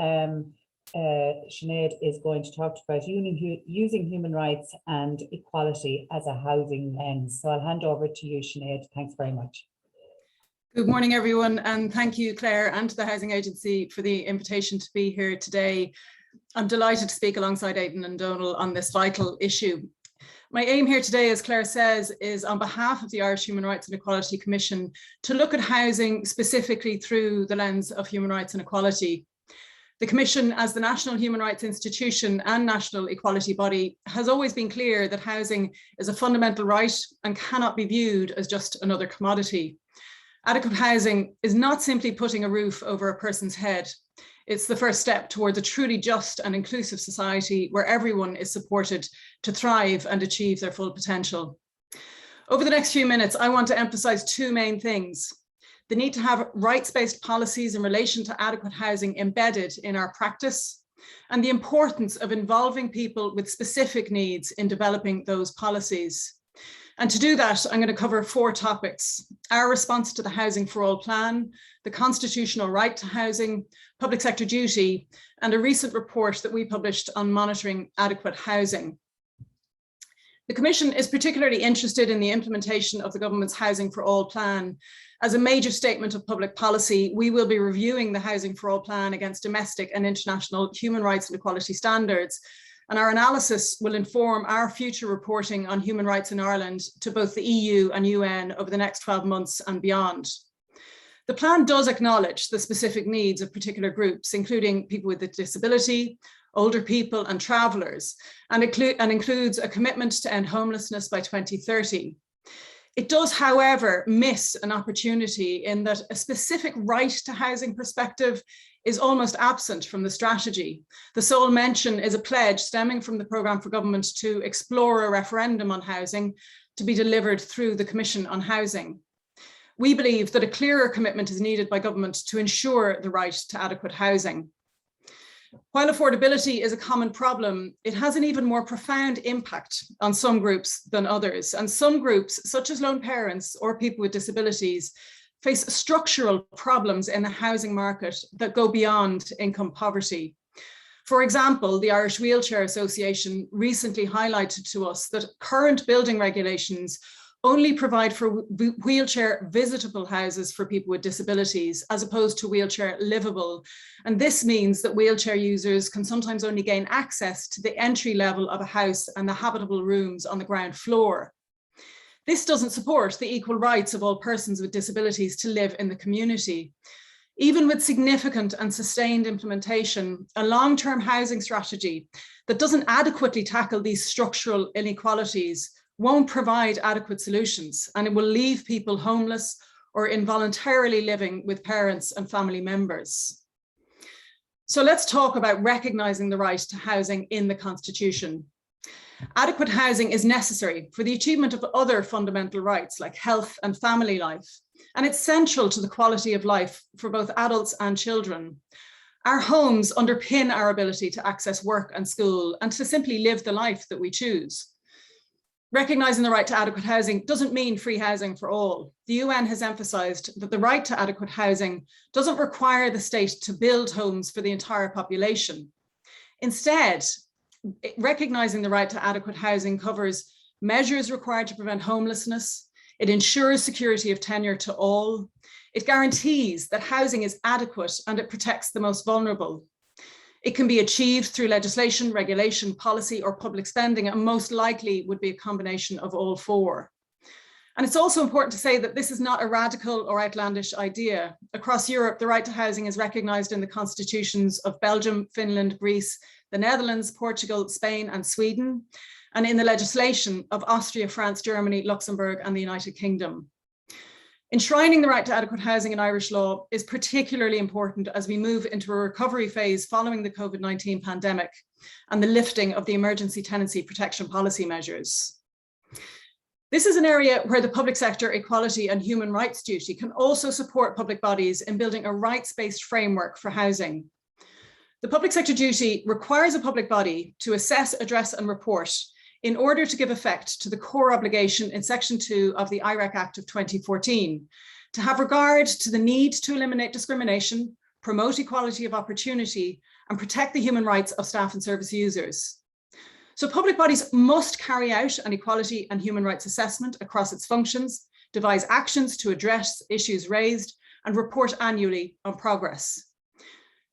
S1: Sinead is going to talk about using human rights and equality as a housing lens. So I'll hand over to you, Sinead. Thanks very much.
S5: Good morning, everyone, and thank you, Claire, and to the Housing Agency for the invitation to be here today. I'm delighted to speak alongside Aidan and Donal on this vital issue. My aim here today, as Claire says, is on behalf of the Irish Human Rights and Equality Commission to look at housing specifically through the lens of human rights and equality. The Commission, as the national human rights institution and national equality body, has always been clear that housing is a fundamental right and cannot be viewed as just another commodity. Adequate housing is not simply putting a roof over a person's head. It's the first step towards a truly just and inclusive society where everyone is supported to thrive and achieve their full potential. Over the next few minutes, I want to emphasize two main things: the need to have rights-based policies in relation to adequate housing embedded in our practice, and the importance of involving people with specific needs in developing those policies. And to do that, I'm going to cover 4 topics: our response to the Housing for All plan, the constitutional right to housing, public sector duty, and a recent report that we published on monitoring adequate housing. The Commission is particularly interested in the implementation of the government's Housing for All plan. As a major statement of public policy, we will be reviewing the Housing for All plan against domestic and international human rights and equality standards, and our analysis will inform our future reporting on human rights in Ireland to both the EU and UN over the next 12 months and beyond. The plan does acknowledge the specific needs of particular groups, including people with a disability, older people and travellers, and includes a commitment to end homelessness by 2030. It does, however, miss an opportunity in that a specific right to housing perspective is almost absent from the strategy. The sole mention is a pledge stemming from the programme for government to explore a referendum on housing to be delivered through the Commission on Housing. We believe that a clearer commitment is needed by government to ensure the right to adequate housing. While affordability is a common problem, it has an even more profound impact on some groups than others. And some groups, such as lone parents or people with disabilities, face structural problems in the housing market that go beyond income poverty. For example, the Irish Wheelchair Association recently highlighted to us that current building regulations only provide for wheelchair visitable houses for people with disabilities, as opposed to wheelchair livable. And this means that wheelchair users can sometimes only gain access to the entry level of a house and the habitable rooms on the ground floor. This doesn't support the equal rights of all persons with disabilities to live in the community. Even with significant and sustained implementation, a long-term housing strategy that doesn't adequately tackle these structural inequalities won't provide adequate solutions, and it will leave people homeless or involuntarily living with parents and family members. So let's talk about recognising the right to housing in the Constitution. Adequate housing is necessary for the achievement of other fundamental rights like health and family life, and it's central to the quality of life for both adults and children. Our homes underpin our ability to access work and school and to simply live the life that we choose. Recognising the right to adequate housing doesn't mean free housing for all. The UN has emphasised that the right to adequate housing doesn't require the state to build homes for the entire population. Instead, recognising the right to adequate housing covers measures required to prevent homelessness. It ensures security of tenure to all. It guarantees that housing is adequate and it protects the most vulnerable. It can be achieved through legislation, regulation, policy, or public spending, and most likely would be a combination of all 4. And it's also important to say that this is not a radical or outlandish idea. Across Europe, the right to housing is recognised in the constitutions of Belgium, Finland, Greece, the Netherlands, Portugal, Spain, and Sweden, and in the legislation of Austria, France, Germany, Luxembourg, and the United Kingdom. Enshrining the right to adequate housing in Irish law is particularly important as we move into a recovery phase following the COVID-19 pandemic and the lifting of the emergency tenancy protection policy measures. This is an area where the public sector equality and human rights duty can also support public bodies in building a rights-based framework for housing. The public sector duty requires a public body to assess, address, and report in order to give effect to the core obligation in Section 2 of the IREC Act of 2014, to have regard to the need to eliminate discrimination, promote equality of opportunity, and protect the human rights of staff and service users. So public bodies must carry out an equality and human rights assessment across its functions, devise actions to address issues raised, and report annually on progress.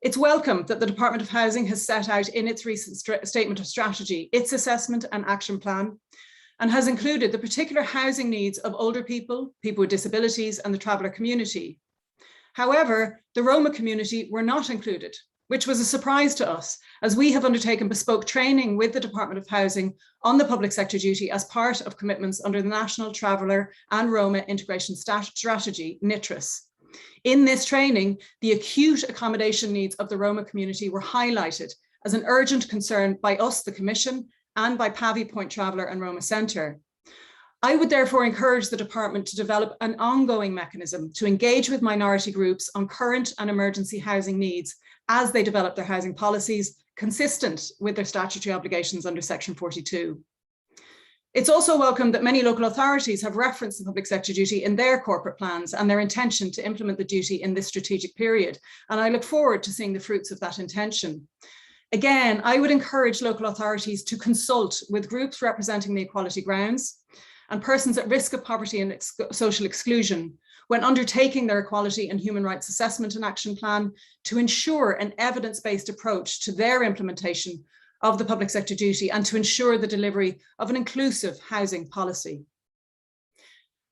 S5: It's welcome that the Department of Housing has set out in its recent statement of strategy its assessment and action plan, and has included the particular housing needs of older people, people with disabilities, and the traveller community. However, the Roma community were not included, which was a surprise to us, as we have undertaken bespoke training with the Department of Housing on the public sector duty as part of commitments under the National Traveller and Roma Integration Strategy, NITRIS. In this training, the acute accommodation needs of the Roma community were highlighted as an urgent concern by us, the Commission, and by Pavy Point Traveller and Roma Centre. I would therefore encourage the department to develop an ongoing mechanism to engage with minority groups on current and emergency housing needs as they develop their housing policies consistent with their statutory obligations under Section 42. It's also welcome that many local authorities have referenced the public sector duty in their corporate plans and their intention to implement the duty in this strategic period, and I look forward to seeing the fruits of that intention. Again, I would encourage local authorities to consult with groups representing the equality grounds and persons at risk of poverty and social exclusion when undertaking their equality and human rights assessment and action plan to ensure an evidence-based approach to their implementation of the public sector duty and to ensure the delivery of an inclusive housing policy.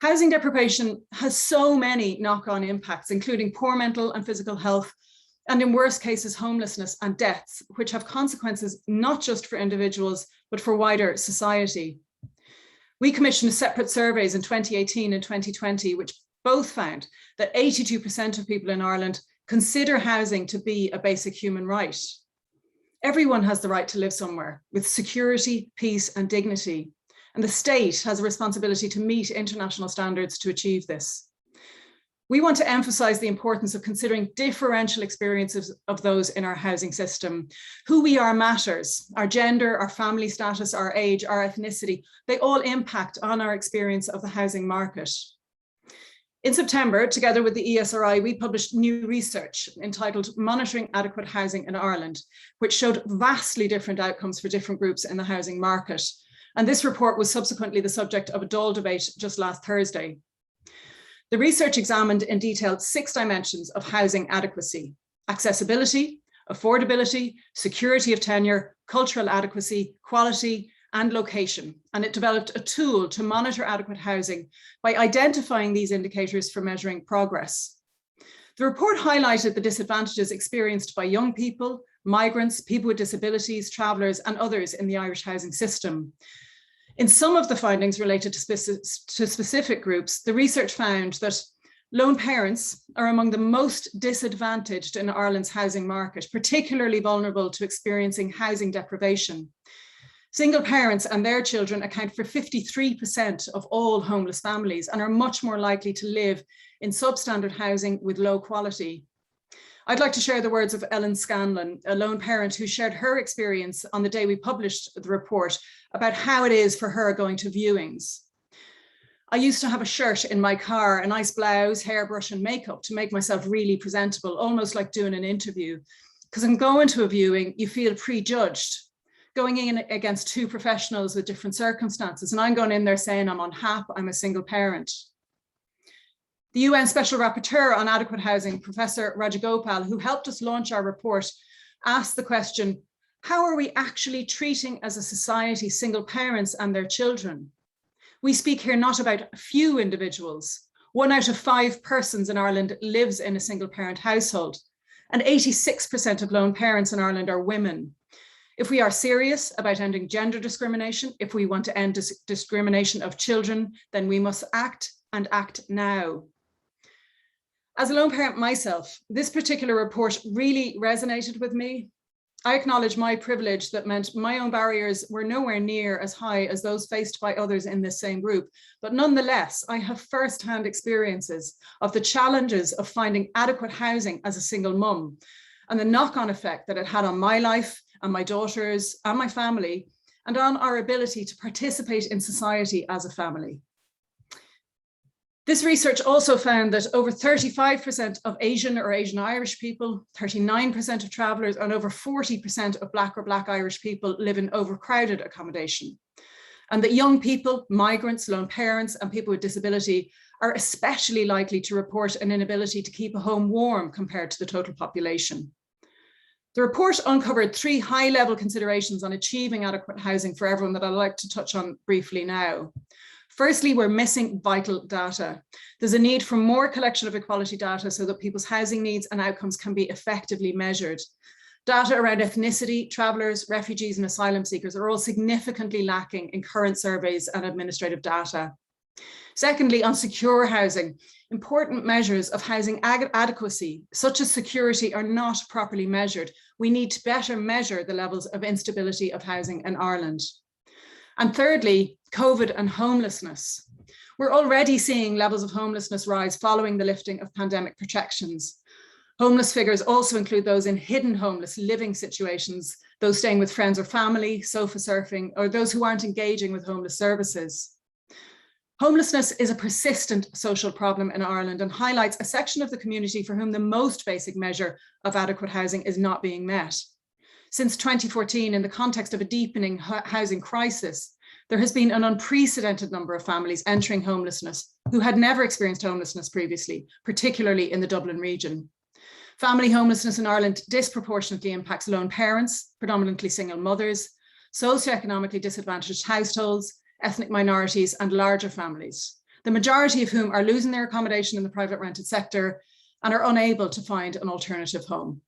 S5: Housing deprivation has so many knock-on impacts, including poor mental and physical health, and in worst cases, homelessness and deaths, which have consequences not just for individuals, but for wider society. We commissioned separate surveys in 2018 and 2020, which both found that 82% of people in Ireland consider housing to be a basic human right. Everyone has the right to live somewhere with security, peace, and dignity, and the state has a responsibility to meet international standards to achieve this. We want to emphasize the importance of considering differential experiences of those in our housing system. Who we are matters. Our gender, our family status, our age, our ethnicity, they all impact on our experience of the housing market. In September, together with the ESRI, we published new research entitled Monitoring Adequate Housing in Ireland, which showed vastly different outcomes for different groups in the housing market. And this report was subsequently the subject of a Dáil debate just last Thursday. The research examined in detail 6 dimensions of housing adequacy: accessibility, affordability, security of tenure, cultural adequacy, quality, and location. And it developed a tool to monitor adequate housing by identifying these indicators for measuring progress. The report highlighted the disadvantages experienced by young people, migrants, people with disabilities, travellers, and others in the Irish housing system. In some of the findings related to specific groups, the research found that lone parents are among the most disadvantaged in Ireland's housing market, particularly vulnerable to experiencing housing deprivation. Single parents and their children account for 53% of all homeless families and are much more likely to live in substandard housing with low quality. I'd like to share the words of Ellen Scanlon, a lone parent who shared her experience on the day we published the report about how it is for her going to viewings. I used to have a shirt in my car, a nice blouse, hairbrush and makeup to make myself really presentable, almost like doing an interview. Because I'm going to a viewing, you feel prejudged, going in against 2 professionals with different circumstances. And I'm going in there saying I'm on HAP, I'm a single parent. The UN Special Rapporteur on Adequate Housing, Professor Rajagopal, who helped us launch our report, asked the question, how are we actually treating as a society single parents and their children? We speak here not about a few individuals. 1 out of 5 persons in Ireland lives in a single parent household, and 86% of lone parents in Ireland are women. If we are serious about ending gender discrimination, if we want to end discrimination of children, then we must act and act now. As a lone parent myself, this particular report really resonated with me. I acknowledge my privilege that meant my own barriers were nowhere near as high as those faced by others in this same group. But nonetheless, I have first-hand experiences of the challenges of finding adequate housing as a single mum and the knock-on effect that it had on my life and my daughters and my family, and on our ability to participate in society as a family. This research also found that over 35% of Asian or Asian Irish people, 39% of travellers, and over 40% of Black or Black Irish people live in overcrowded accommodation. And that young people, migrants, lone parents, and people with disability are especially likely to report an inability to keep a home warm compared to the total population. The report uncovered 3 high-level considerations on achieving adequate housing for everyone that I'd like to touch on briefly now. Firstly, we're missing vital data. There's a need for more collection of equality data so that people's housing needs and outcomes can be effectively measured. Data around ethnicity, travellers, refugees and asylum seekers are all significantly lacking in current surveys and administrative data. Secondly, on secure housing, important measures of housing adequacy, such as security, are not properly measured. We need to better measure the levels of instability of housing in Ireland. And thirdly, COVID and homelessness. We're already seeing levels of homelessness rise following the lifting of pandemic protections. Homeless figures also include those in hidden homeless living situations, those staying with friends or family, sofa surfing, or those who aren't engaging with homeless services. Homelessness is a persistent social problem in Ireland and highlights a section of the community for whom the most basic measure of adequate housing is not being met. Since 2014, in the context of a deepening housing crisis, there has been an unprecedented number of families entering homelessness who had never experienced homelessness previously, particularly in the Dublin region. Family homelessness in Ireland disproportionately impacts lone parents, predominantly single mothers, socioeconomically disadvantaged households, ethnic minorities and larger families, the majority of whom are losing their accommodation in the private rented sector and are unable to find an alternative home.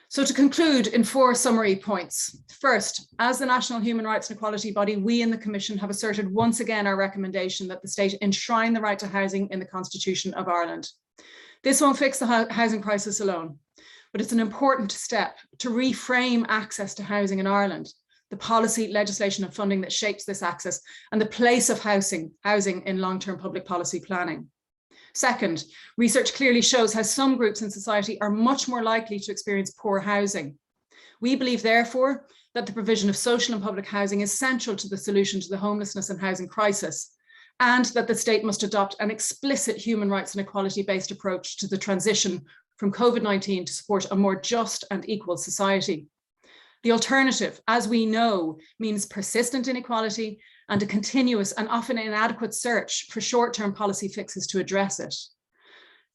S5: So to conclude in 4 summary points. First, as the National Human Rights and Equality body, we in the Commission have asserted once again our recommendation that the state enshrine the right to housing in the Constitution of Ireland. This won't fix the housing crisis alone, but it's an important step to reframe access to housing in Ireland, the policy, legislation and funding that shapes this access, and the place of housing in long-term public policy planning. Second, research clearly shows how some groups in society are much more likely to experience poor housing. We believe, therefore, that the provision of social and public housing is central to the solution to the homelessness and housing crisis, and that the state must adopt an explicit human rights and equality-based approach to the transition from COVID-19 to support a more just and equal society. The alternative, as we know, means persistent inequality and a continuous and often inadequate search for short-term policy fixes to address it.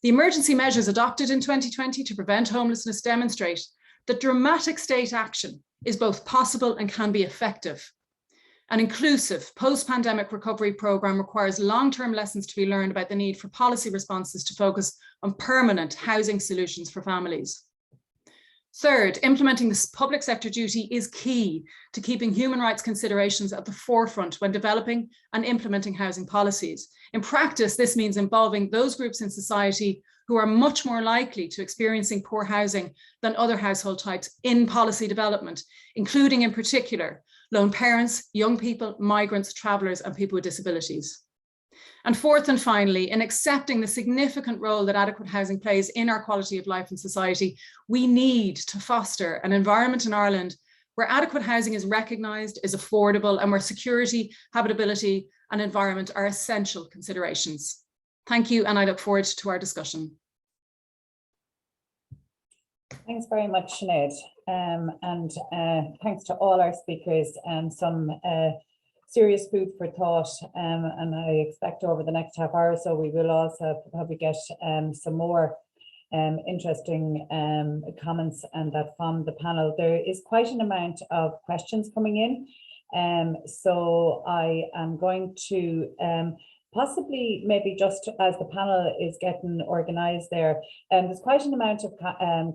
S5: The emergency measures adopted in 2020 to prevent homelessness demonstrate that dramatic state action is both possible and can be effective. An inclusive post-pandemic recovery programme requires long-term lessons to be learned about the need for policy responses to focus on permanent housing solutions for families. Third, implementing this public sector duty is key to keeping human rights considerations at the forefront when developing and implementing housing policies. In practice, this means involving those groups in society who are much more likely to experiencing poor housing than other household types in policy development, including in particular lone parents, young people, migrants, travellers and people with disabilities. And fourth and finally, in accepting the significant role that adequate housing plays in our quality of life and society, we need to foster an environment in Ireland where adequate housing is recognised, is affordable, and where security, habitability and environment are essential considerations. Thank you, and I look forward to our discussion.
S1: Thanks very much, Sinead. And thanks to all our speakers and some serious food for thought, and I expect over the next half hour or so we will also probably get some more interesting comments and that from the panel. There is quite an amount of questions coming in, so I am going to possibly maybe just as the panel is getting organised there, there's quite an amount of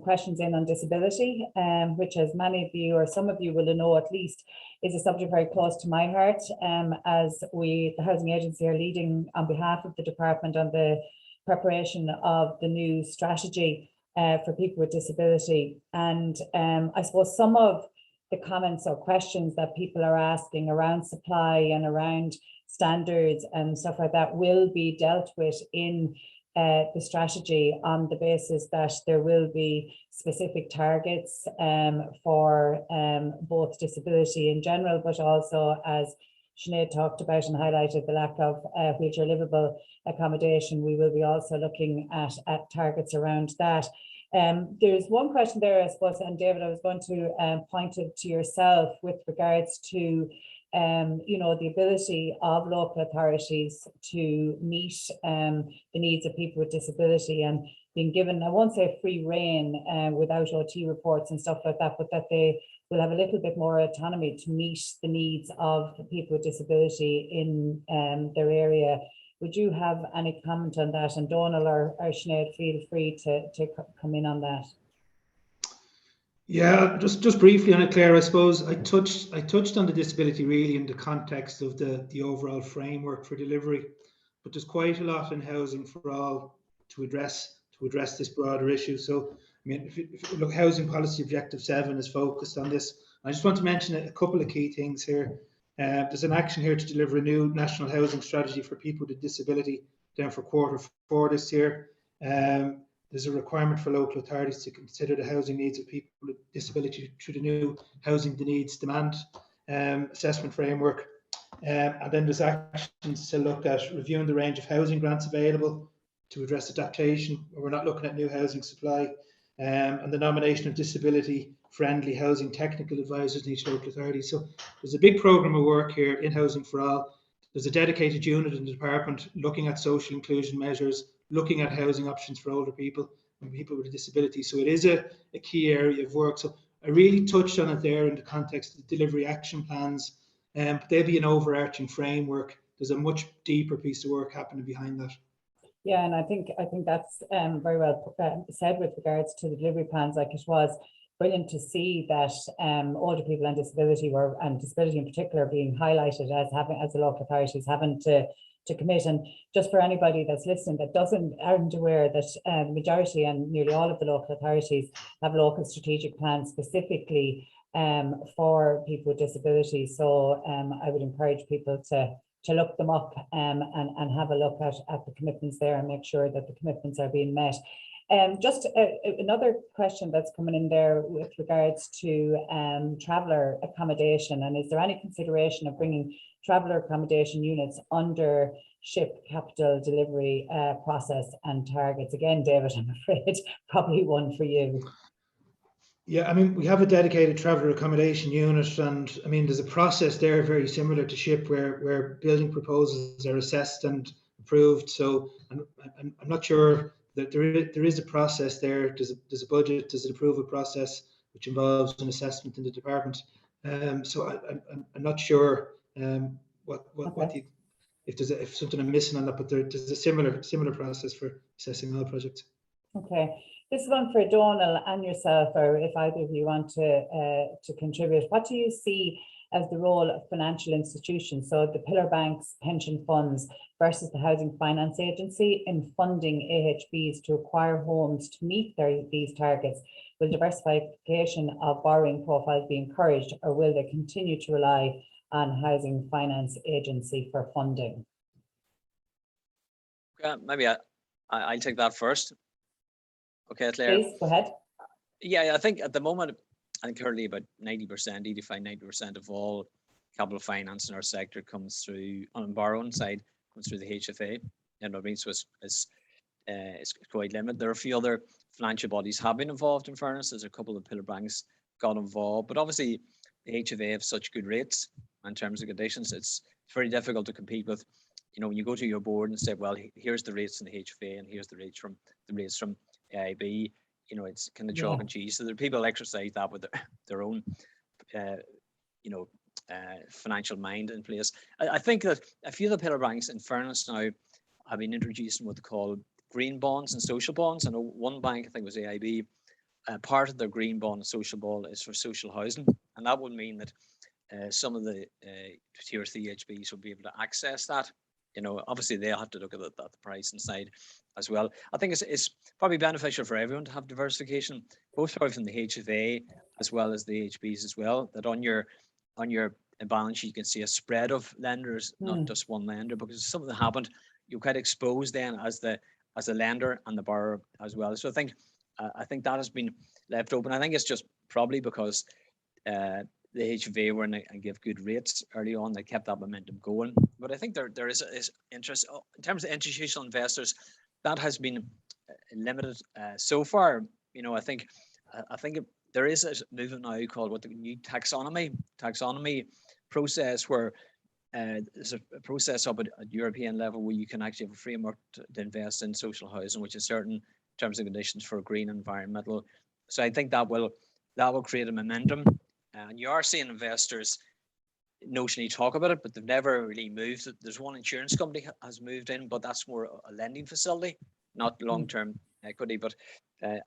S1: questions in on disability, which as many of you or some of you will know at least is a subject very close to my heart, as we, the Housing Agency, are leading on behalf of the department on the preparation of the new strategy for people with disability. And I suppose some of the comments or questions that people are asking around supply and around standards and stuff like that will be dealt with in the strategy on the basis that there will be specific targets for both disability in general, but also, as Sinead talked about and highlighted, the lack of wheelchair livable accommodation. We will be also looking at targets around that. There's one question there, I suppose, and David, I was going to point it to yourself with regards to you know, the ability of local authorities to meet the needs of people with disability. And being given, I won't say free rein without OT reports and stuff like that, but that they will have a little bit more autonomy to meet the needs of people with disability in their area. Would you have any comment on that? And Donal or Sinead, feel free to come in on that.
S2: Yeah, just briefly on it, Claire. I suppose I touched on the disability really in the context of the overall framework for delivery, but there's quite a lot in Housing for All to address this broader issue. So, I mean, if you look, Housing Policy Objective 7 is focused on this. I just want to mention a couple of key things here. There's an action here to deliver a new national housing strategy for people with disability down for Q4 this year. There's a requirement for local authorities to consider the housing needs of people with disability through the new Housing Needs Demand assessment framework. And then there's actions to look at reviewing the range of housing grants available to address adaptation. We're not looking at new housing supply. And the nomination of disability-friendly housing technical advisors in each local authority. So there's a big programme of work here in Housing for All. There's a dedicated unit in the department looking at social inclusion measures, looking at housing options for older people and people with a disability. So it is a key area of work. So I really touched on it there in the context of the delivery action plans, but they'll be an overarching framework. There's a much deeper piece of work happening behind that.
S1: Yeah, and I think that's very well said with regards to the delivery plans. Like, it was brilliant to see that older people and disability in particular being highlighted as the local authorities having to commit. And just for anybody that's listening that aren't aware that the majority and nearly all of the local authorities have local strategic plans specifically for people with disabilities. So I would encourage people to look them up and have a look at the commitments there and make sure that the commitments are being met. Just another question that's coming in there with regards to traveller accommodation, and is there any consideration of bringing traveller accommodation units under SHIP capital delivery process and targets? Again, David, I'm afraid probably one for you.
S2: Yeah, I mean, we have a dedicated traveller accommodation unit, and I mean, there's a process there very similar to SHIP where building proposals are assessed and approved. So I'm not sure that there is a process there. There's a budget, there's an approval process which involves an assessment in the department. So I'm not sure if something I'm missing on that, but there's a similar process for assessing all projects.
S1: Okay, this one for Donal and yourself, or if either of you want to contribute. What do you see as the role of financial institutions, so the pillar banks, pension funds, versus the Housing Finance Agency in funding AHBs to acquire homes to meet these targets? Will diversification of borrowing profiles be encouraged, or will they continue to rely on Housing Finance Agency for funding?
S4: Maybe I'll take that first. Okay, Claire.
S1: Please, go ahead.
S4: Yeah, I think at the moment, I think currently about 90% of all capital finance in our sector comes through, on the borrowing side, comes through the HFA. And I mean, so it's quite limited. There are a few other financial bodies have been involved, in fairness. There's a couple of pillar banks got involved, but obviously the HFA have such good rates in terms of conditions. It's very difficult to compete with. You know, when you go to your board and say, well, here's the rates in the HFA and here's the rates from AIB, you know, it's kind of chalk and cheese. So there are people exercise that with their own, financial mind in place. I think that a few of the pillar banks, in fairness now, have been introducing what they call green bonds and social bonds. I know one bank, I think it was AIB, part of their green bond and social bond is for social housing. And that would mean that some of the tier 3 HBs will be able to access that. You know, obviously they'll have to look at the pricing side as well. I think it's probably beneficial for everyone to have diversification, both from the HFA as well as the HBs as well, that on your balance sheet you can see a spread of lenders, not just one lender, because if something happened, you're quite exposed then as a lender and the borrower as well. So I think that has been left open. I think it's just probably because the HFA were and give good rates early on. They kept that momentum going. But I think there is interest in terms of institutional investors. That has been limited so far. You know, I think there is a movement now called what the new taxonomy process, where there's a process up at European level where you can actually have a framework to invest in social housing, which is certain terms and conditions for green environmental. So I think that will create a momentum. And you are seeing investors notionally talk about it, but they've never really moved it. There's one insurance company has moved in, but that's more a lending facility, not long-term equity. But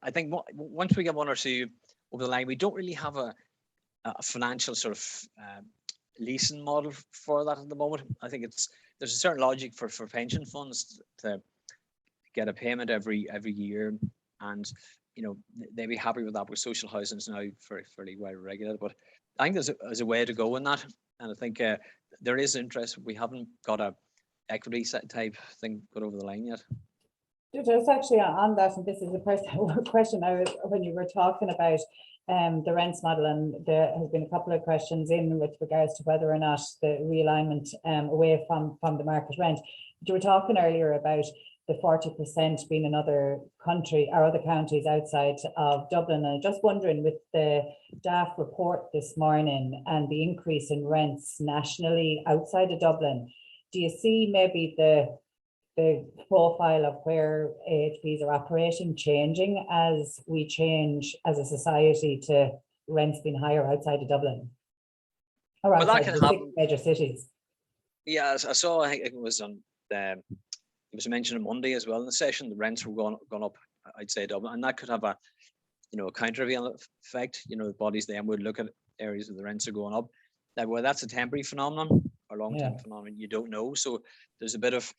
S4: I think once we get one or two over the line, we don't really have a financial sort of leasing model for that at the moment. I think there's a certain logic for pension funds to get a payment every year, and they'd be happy with that. With social housing is now fairly well regulated, but I think there's a way to go in that, and I think there is interest. We haven't got a equity type thing put over the line yet.
S1: Just actually on that, and this is a personal question, when you were talking about the rents model, and there has been a couple of questions in with regards to whether or not the realignment away from the market rent. You were talking earlier about the 40% being another country or other counties outside of Dublin. And just wondering, with the DAF report this morning and the increase in rents nationally outside of Dublin, do you see maybe the profile of where AHBs are operating changing as we change as a society to rents being higher outside of Dublin or outside of the 6 major cities?
S4: Yeah, I saw, I think it was on it was mentioned on Monday as well in the session, the rents were gone up, I'd say Dublin, and that could have a countervailing effect. The bodies then would look at areas where the rents are going up. Now, whether that's a temporary phenomenon or long-term phenomenon, you don't know. So there's a bit of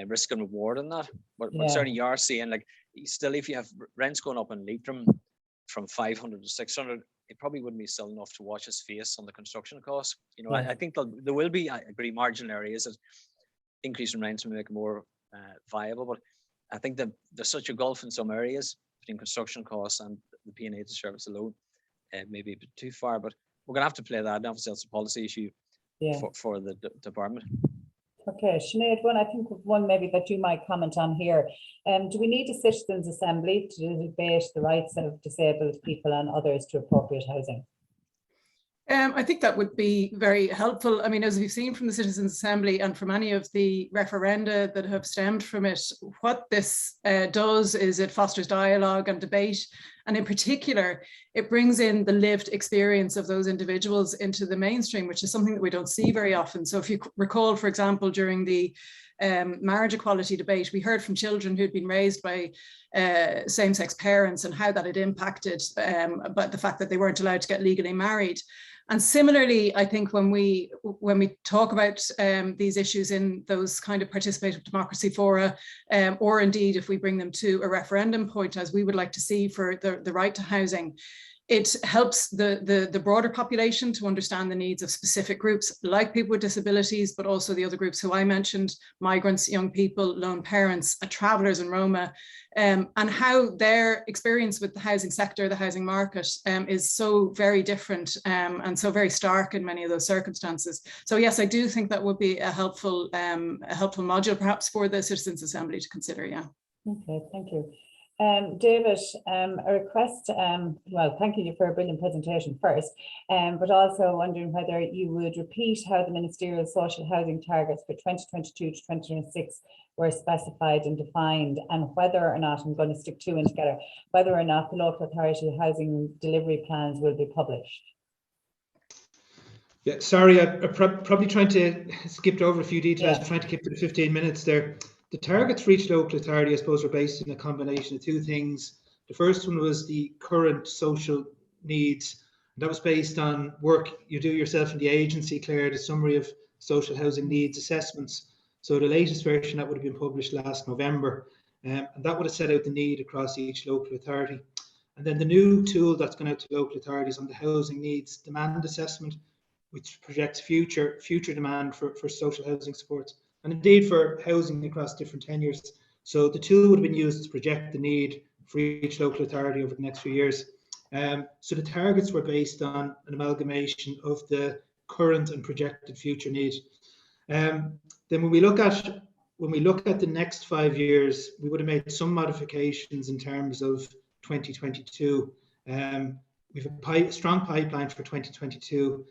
S4: risk and reward in that. But certainly you are seeing, like, still, if you have rents going up in Leitrim from 500 to 600, it probably wouldn't be still enough to watch his face on the construction costs. I think there will be, I agree, marginal areas that increase in rents will make it more viable, but I think that there's such a gulf in some areas between construction costs and the P&A service alone, maybe a bit too far, but we're going to have to play that. Obviously, that's a policy issue for the department.
S1: Okay, Sinead, I think one maybe that you might comment on here. Do we need a citizens' assembly to debate the rights of disabled people and others to appropriate housing?
S5: I think that would be very helpful. I mean, as we've seen from the Citizens' Assembly and from any of the referenda that have stemmed from it, what this does is it fosters dialogue and debate. And in particular, it brings in the lived experience of those individuals into the mainstream, which is something that we don't see very often. So if you recall, for example, during the marriage equality debate, we heard from children who'd been raised by same-sex parents and how that had impacted but the fact that they weren't allowed to get legally married. And similarly, I think when we talk about these issues in those kind of participative democracy fora, or indeed if we bring them to a referendum point, as we would like to see for the right to housing, it helps the broader population to understand the needs of specific groups like people with disabilities, but also the other groups who I mentioned, migrants, young people, lone parents, travellers and Roma, and how their experience with the housing sector, the housing market, is so very different and so very stark in many of those circumstances. So yes, I do think that would be a helpful module perhaps for the Citizens' Assembly to consider, yeah.
S1: Okay, thank you. David, a request, well, thank you for a brilliant presentation first, but also wondering whether you would repeat how the ministerial social housing targets for 2022 to 2026 were specified and defined, and whether or not, I'm going to stick two in together, whether or not the local authority housing delivery plans will be published.
S2: Yeah, sorry, I'm probably trying to skip over a few details, trying to keep to the 15 minutes there. The targets for each local authority, I suppose, are based on a combination of two things. The first one was the current social needs. That was based on work you do yourself in the agency, Claire, the summary of social housing needs assessments. So the latest version that would have been published last November, and that would have set out the need across each local authority. And then the new tool that's gone out to local authorities on the housing needs demand assessment, which projects future demand for social housing supports, and indeed for housing across different tenures. So the tool would have been used to project the need for each local authority over the next few years. So the targets were based on an amalgamation of the current and projected future need. Then when we look at the next 5 years, we would have made some modifications in terms of 2022. We've a strong pipeline for 2022.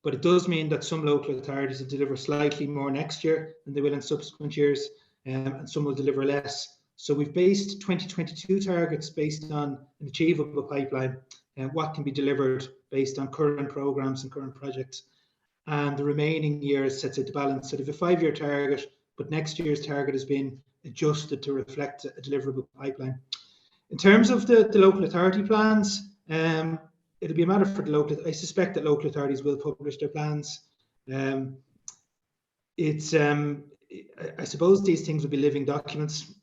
S2: But it does mean that some local authorities will deliver slightly more next year than they will in subsequent years, and some will deliver less. So we've based 2022 targets based on an achievable pipeline and what can be delivered based on current programs and current projects. And the remaining years sets out the balance. So they have a 5-year target, but next year's target has been adjusted to reflect a deliverable pipeline. In terms of the local authority plans, it'll be a matter for the local. I suspect that local authorities will publish their plans. I suppose these things will be living documents.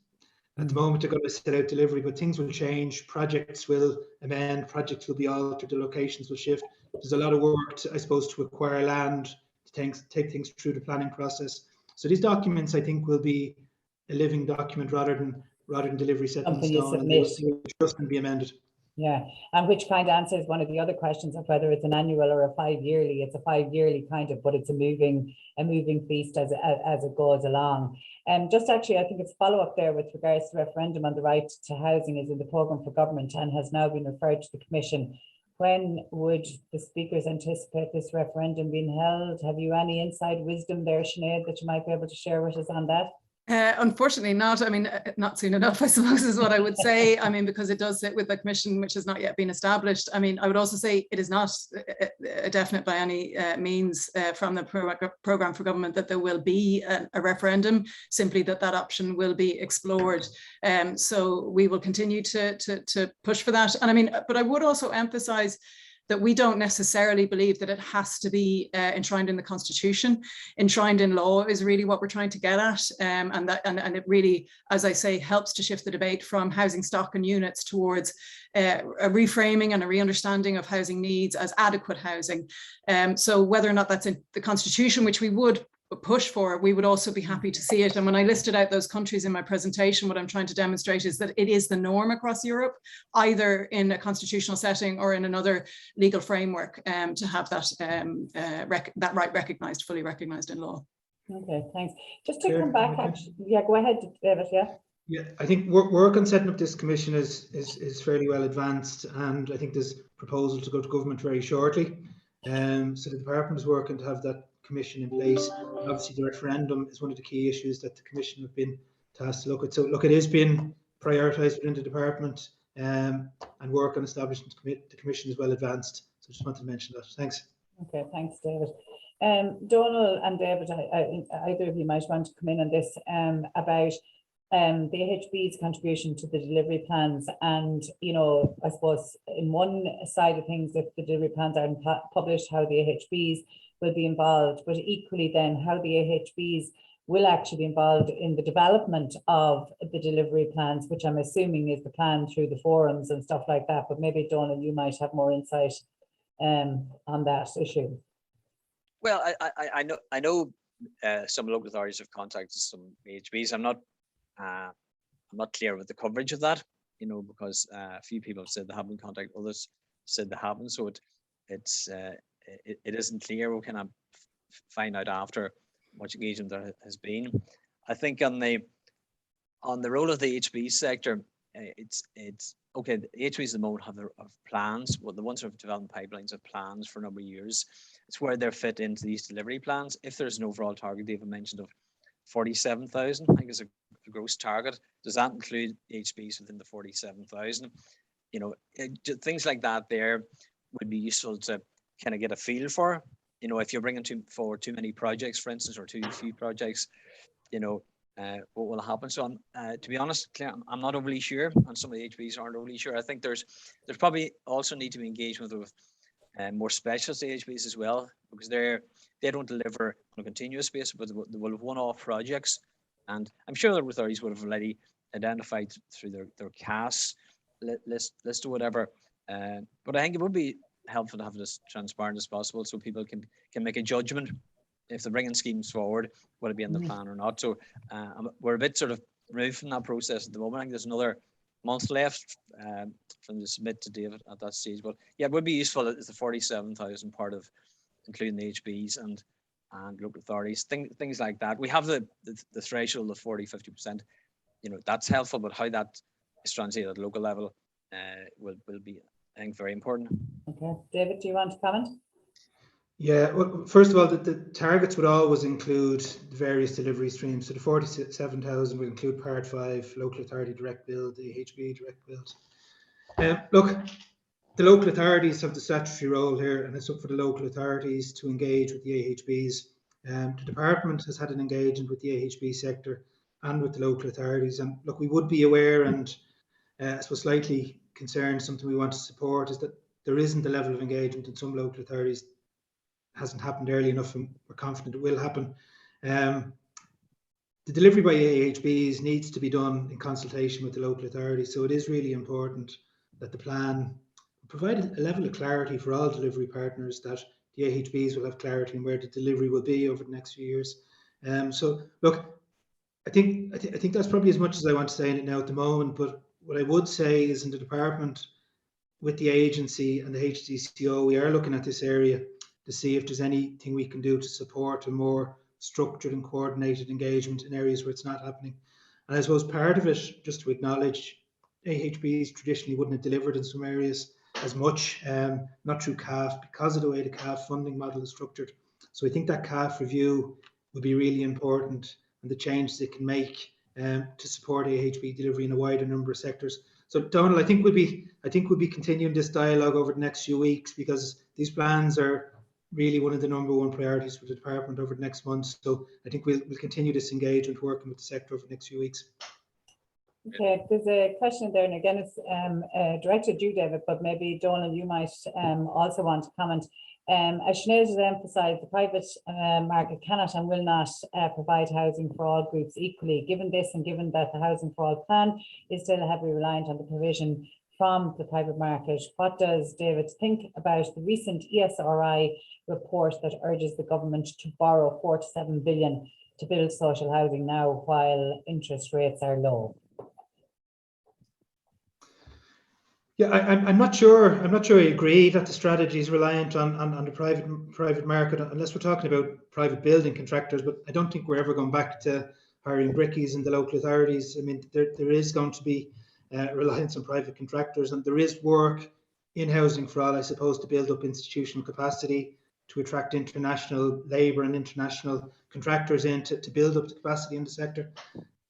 S2: At the moment, they're going to set out delivery, but things will change. Projects will amend. Projects will be altered. The locations will shift. There's a lot of work, I suppose, to acquire land, to take things through the planning process. So these documents, I think, will be a living document rather than delivery set in stone, and they will just be amended.
S1: Yeah, and which kind of answers one of the other questions of whether it's an annual or a 5-yearly. It's a 5-yearly kind of, but it's a moving feast as it goes along. And just actually, I think it's follow up there with regards to referendum on the right to housing is in the programme for government and has now been referred to the Commission. When would the speakers anticipate this referendum being held? Have you any inside wisdom there, Sinead, that you might be able to share with us on that?
S5: Unfortunately not. I mean, not soon enough, I suppose, is what I would say. I mean, because it does sit with the commission, which has not yet been established. I mean, I would also say it is not a definite by any means from the programme for government that there will be a referendum, simply that option will be explored. So we will continue to push for that. And I mean, but I would also emphasise that we don't necessarily believe that it has to be enshrined in the Constitution. Enshrined in law is really what we're trying to get at, and it really, as I say, helps to shift the debate from housing stock and units towards a reframing and a re-understanding of housing needs as adequate housing. So whether or not that's in the Constitution, which we would push for, we would also be happy to see it. And when I listed out those countries in my presentation, what I'm trying to demonstrate is that it is the norm across Europe, either in a constitutional setting or in another legal framework, to have that right recognised, fully recognised in law.
S1: Okay, thanks. Just to come back, actually, yeah, go ahead, David.
S2: Yeah, I think work on setting up this commission is fairly well advanced, and I think there's proposal to go to government very shortly. So the department is working to have that commission in place. And obviously, the referendum is one of the key issues that the commission have been tasked to look at. So look, it has been prioritised within the department, and work on establishing the commission is well advanced. So just wanted to mention that. Thanks.
S1: Okay, thanks, David. Donal and David, either of you might want to come in on this about the AHB's contribution to the delivery plans. And, you know, I suppose in one side of things, if the delivery plans aren't published, how the AHBs will be involved, but equally then how the AHBs will actually be involved in the development of the delivery plans, which I'm assuming is the plan through the forums and stuff like that. But maybe, Donal, you might have more insight on that issue.
S4: Well, I know some local authorities have contacted some AHBs. I'm not clear with the coverage of that, you know, because a few people have said they haven't contacted, others said they haven't. So it isn't clear. We'll kind of find out after much engagement there has been. I think on the role of the HB sector, it's okay. The HBs at the moment have plans. Well, the ones who have developed pipelines have plans for a number of years. It's where they're fit into these delivery plans. If there's an overall target, David mentioned of 47,000, I think is a gross target. Does that include HBs within the 47,000? You know, things like that there would be useful to kind of get a feel for. You know, if you're bringing forward too many projects, for instance, or too few projects, you know, what will happen? So, to be honest, Claire, I'm not overly sure, and some of the HBs aren't overly sure. I think there's probably also need to be engagement with more specialist HBs as well, because they don't deliver on a continuous basis, but they will have one-off projects, and I'm sure the authorities would have already identified through their CAS list or whatever. But I think it would be helpful to have it as transparent as possible, so people can make a judgment if they're bringing schemes forward, will it be in the plan or not. So we're a bit sort of removed from that process at the moment. I think there's another month left from the submit to David at that stage. But yeah, it would be useful as the 47,000 part of including the HBs and local authorities, things like that. We have the threshold of 40-50%. You know, that's helpful, but how that is translated at local level will be, I think, very important.
S1: Okay, David, do you want to comment?
S2: Yeah, well, first of all, the targets would always include the various delivery streams. So the 47,000 would include Part 5, local authority direct build, the AHB direct build. Look, the local authorities have the statutory role here, and it's up for the local authorities to engage with the AHBs. The department has had an engagement with the AHB sector and with the local authorities. And look, we would be aware and I suppose slightly concerned, something we want to support is that there isn't the level of engagement in some local authorities. Hasn't happened early enough, and we're confident it will happen. The delivery by AHBs needs to be done in consultation with the local authorities. So it is really important that the plan provide a level of clarity for all delivery partners, that the AHBs will have clarity on where the delivery will be over the next few years. So look, I think that's probably as much as I want to say in it now at the moment. But what I would say is, in the department, with the agency and the HDCO, we are looking at this area to see if there's anything we can do to support a more structured and coordinated engagement in areas where it's not happening. And I suppose part of it, just to acknowledge, AHBs traditionally wouldn't have delivered in some areas as much, not through CAF, because of the way the CAF funding model is structured. So I think that CAF review will be really important, and the changes it can make to support AHB delivery in a wider number of sectors. So Donald, I think we'll be continuing this dialogue over the next few weeks, because these plans are really one of the #1 priorities for the department over the next month. So I think we'll continue this engagement working with the sector over the next few weeks.
S1: Okay, there's a question there, and again, it's directed to you, David, but maybe Donald, you might also want to comment. As Sinead has emphasised, the private market cannot and will not provide housing for all groups equally. Given this, and given that the Housing for All plan is still heavily reliant on the provision from the private market, what does David think about the recent ESRI report that urges the government to borrow 4 to 7 billion to build social housing now while interest rates are low?
S2: Yeah, I'm not sure I agree that the strategy is reliant on the private market, unless we're talking about private building contractors. But I don't think we're ever going back to hiring brickies in the local authorities. I mean, there is going to be reliance on private contractors, and there is work in Housing for All, I suppose, to build up institutional capacity, to attract international labour and international contractors in to build up the capacity in the sector.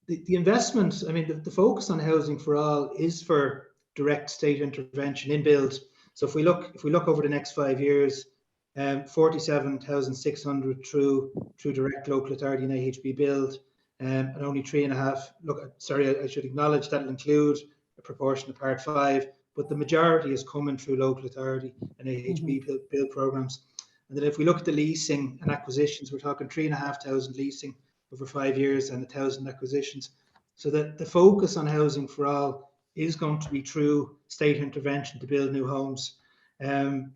S2: The investment, I mean, the focus on Housing for All is for direct state intervention in build. So if we look over the next 5 years, 47,600 through direct local authority and AHB build, and only 3.5. Look, sorry, I should acknowledge that'll include a proportion of Part 5, but the majority is coming through local authority and AHB build programs. And then if we look at the leasing and acquisitions, we're talking 3,500 leasing over 5 years and 1,000 acquisitions. So the focus on Housing for All is going to be through state intervention to build new homes. And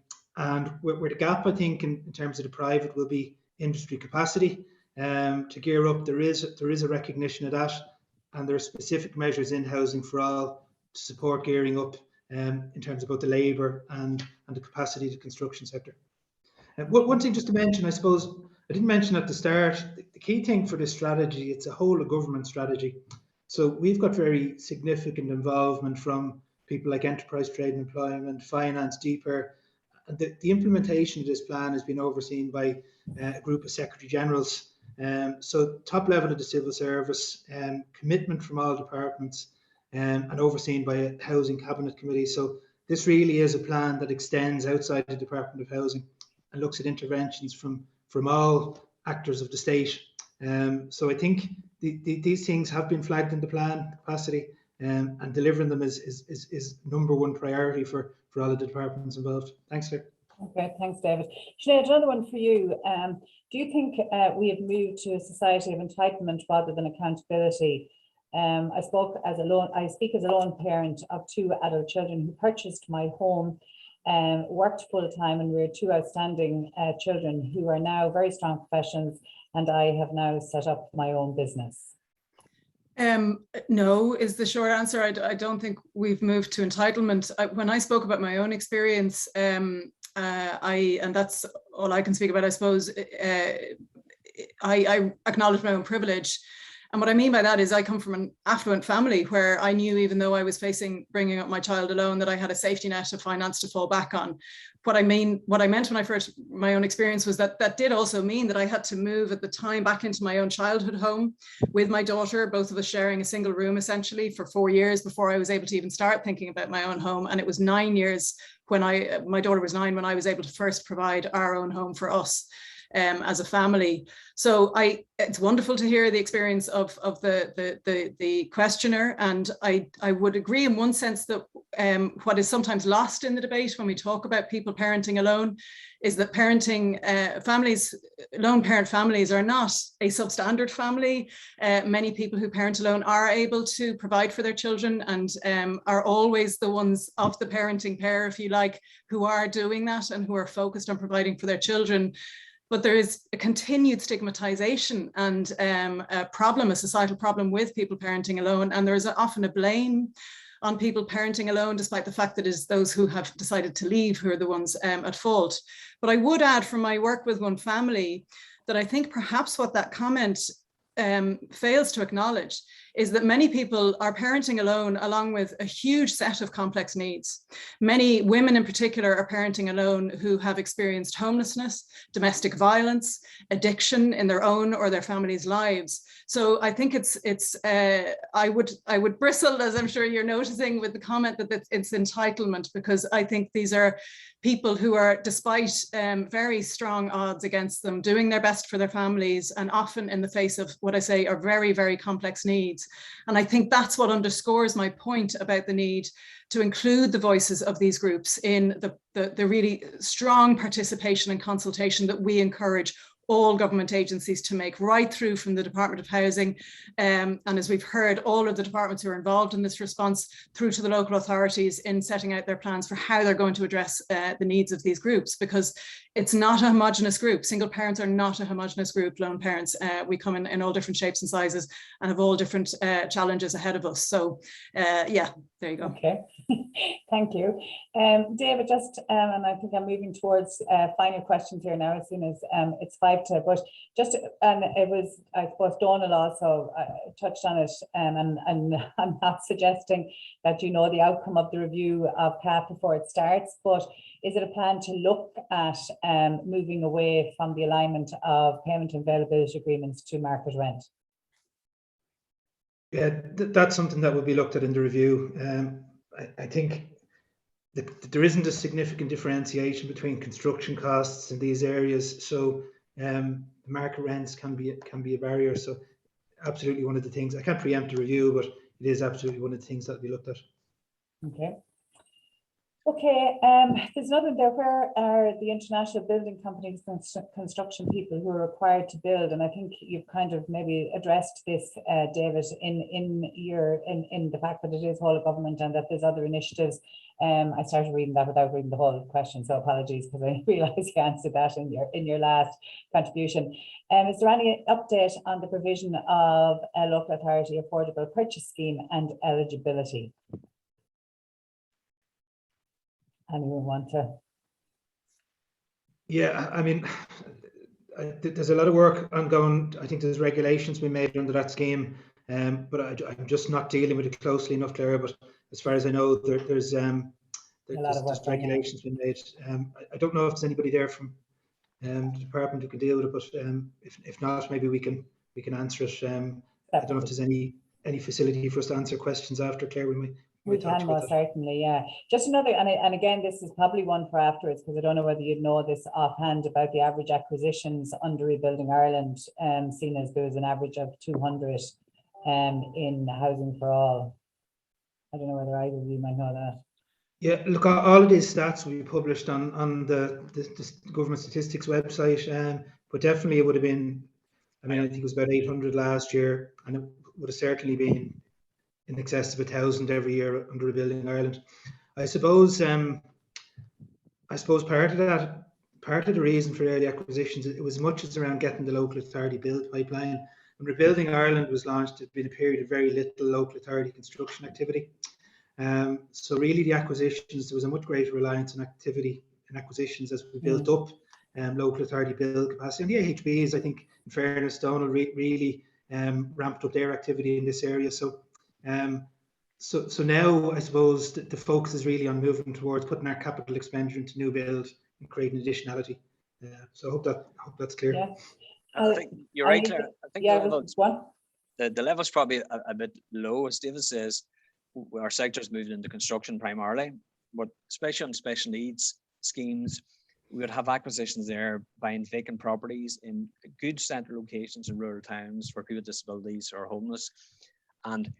S2: where the gap, I think, in terms of the private, will be industry capacity to gear up. There is a recognition of that, and there are specific measures in Housing for All to support gearing up in terms of both the labour and the capacity of the construction sector. One thing just to mention, I suppose, I didn't mention at the start, the key thing for this strategy, it's a whole of government strategy. So we've got very significant involvement from people like Enterprise, Trade and Employment, Finance, DPER. And the implementation of this plan has been overseen by a group of Secretary Generals. So top level of the civil service, commitment from all departments, and overseen by a Housing Cabinet Committee. So this really is a plan that extends outside the Department of Housing and looks at interventions from all actors of the state. So I think these things have been flagged in the plan capacity, and delivering them is #1 priority for all of the departments involved. Thanks, Claire.
S1: Okay, thanks, David. Sinead, another one for you. Do you think we have moved to a society of entitlement rather than accountability? I speak as a lone parent of 2 adult children who purchased my home, worked full-time, and reared 2 outstanding children who are now very strong professions, and I have now set up my own business.
S5: No is the short answer. I don't think we've moved to entitlement. When I spoke about my own experience, and that's all I can speak about, I suppose, I acknowledge my own privilege. And what I mean by that is I come from an affluent family where I knew, even though I was facing bringing up my child alone, that I had a safety net of finance to fall back on. What I meant when I first, my own experience was that did also mean that I had to move at the time back into my own childhood home with my daughter, both of us sharing a single room essentially for 4 years before I was able to even start thinking about my own home. And it was 9 years when my daughter was 9 when I was able to first provide our own home for us. As a family. So it's wonderful to hear the experience of the questioner, and I would agree in one sense that what is sometimes lost in the debate when we talk about people parenting alone is that parenting lone parent families are not a substandard family. Many people who parent alone are able to provide for their children and are always the ones of the parenting pair, if you like, who are doing that and who are focused on providing for their children. But there is a continued stigmatization and a societal problem with people parenting alone. And there is often a blame on people parenting alone, despite the fact that it is those who have decided to leave who are the ones at fault. But I would add from my work with one family that I think perhaps what that comment fails to acknowledge is that many people are parenting alone along with a huge set of complex needs. Many women in particular are parenting alone who have experienced homelessness, domestic violence, addiction in their own or their family's lives. So I think I would bristle, as I'm sure you're noticing, with the comment that it's entitlement, because I think these are people who are, despite very strong odds against them, doing their best for their families, and often in the face of what I say are very, very complex needs. And I think that's what underscores my point about the need to include the voices of these groups in the really strong participation and consultation that we encourage all government agencies to make, right through from the Department of Housing, and as we've heard, all of the departments who are involved in this response, through to the local authorities in setting out their plans for how they're going to address the needs of these groups, because it's not a homogenous group. Single parents are not a homogenous group. Lone parents, we come in all different shapes and sizes and have all different challenges ahead of us. So yeah, there you go.
S1: Okay, thank you. David, just, and I think I'm moving towards final questions here now, as soon as it's 5 to, but just, and it was, I suppose, Donal also touched on it, and I'm not suggesting that you know the outcome of the review of CAP before it starts, but is it a plan to look at moving away from the alignment of payment and availability agreements to market rent?
S2: Yeah, that's something that will be looked at in the review. I think there isn't a significant differentiation between construction costs in these areas, so market rents can be a barrier. So absolutely one of the things, I can't preempt the review, but it is absolutely one of the things that will be looked at.
S1: Okay. Okay, there's another there. Where are the international building companies, construction people who are required to build? And I think you've kind of maybe addressed this, David, in the fact that it is whole of government and that there's other initiatives. I started reading that without reading the whole question, so apologies, because I realised you answered that in your last contribution. Is there any update on the provision of a local authority affordable purchase scheme and eligibility? Anyone want to?
S2: Yeah, I mean, there's a lot of work ongoing. I think there's regulations being made under that scheme, but I'm just not dealing with it closely enough, Clara. But as far as I know, there's regulations being made. I don't know if there's anybody there from the department who can deal with it, but if not, maybe we can answer it. I don't know if there's any facility for us to answer questions after, Claire.
S1: We can most certainly, yeah. Just another, and again, this is probably one for afterwards, because I don't know whether you'd know this offhand about the average acquisitions under Rebuilding Ireland, seen as there was an average of 200 in Housing for All. I don't know whether either of you might know that.
S2: Yeah, look, all of these stats will be published on the government statistics website, but definitely it would have been, I mean, I think it was about 800 last year, and it would have certainly been in excess of 1,000 every year under Rebuilding Ireland. I suppose part of the reason for early acquisitions, it was much as around getting the local authority build pipeline. When Rebuilding Ireland was launched, there'd been a period of very little local authority construction activity. So really the acquisitions, there was a much greater reliance on activity and acquisitions as we built up local authority build capacity. And the AHBs, I think, in fairness, Donal, really ramped up their activity in this area. So now I suppose the focus is really on moving towards putting our capital expenditure into new build and creating additionality. So I hope that's clear.
S1: Yeah.
S4: I think you're right, Claire. I think the level's probably a bit low, as David says. Our sector's moving into construction primarily, but especially on special needs schemes, we would have acquisitions there, buying vacant properties in good central locations in rural towns for people with disabilities or homeless. And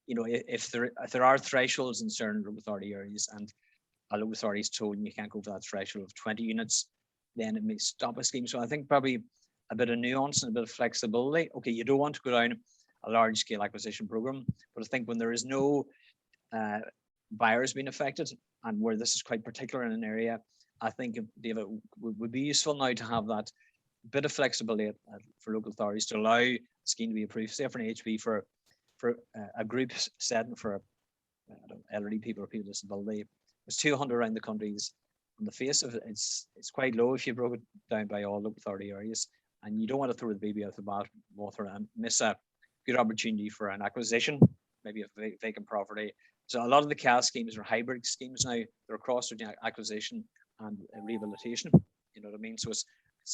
S4: if there are thresholds in certain local authority areas, and a local authority is told you can't go for that threshold of 20 units, then it may stop a scheme. So I think probably a bit of nuance and a bit of flexibility. Okay, you don't want to go down a large scale acquisition program, but I think when there is no buyers being affected, and where this is quite particular in an area, I think, David, would be useful now to have that bit of flexibility for local authorities to allow the scheme to be approved, say for an HB for a group setting for elderly people or people with disability. There's 200 around the countries. On the face of it, it's quite low if you broke it down by all local authority areas, and you don't want to throw the baby out the bathwater and miss a good opportunity for an acquisition, maybe a vacant property. So a lot of the CAS schemes are hybrid schemes now. They're across acquisition and rehabilitation. You know what I mean? So it's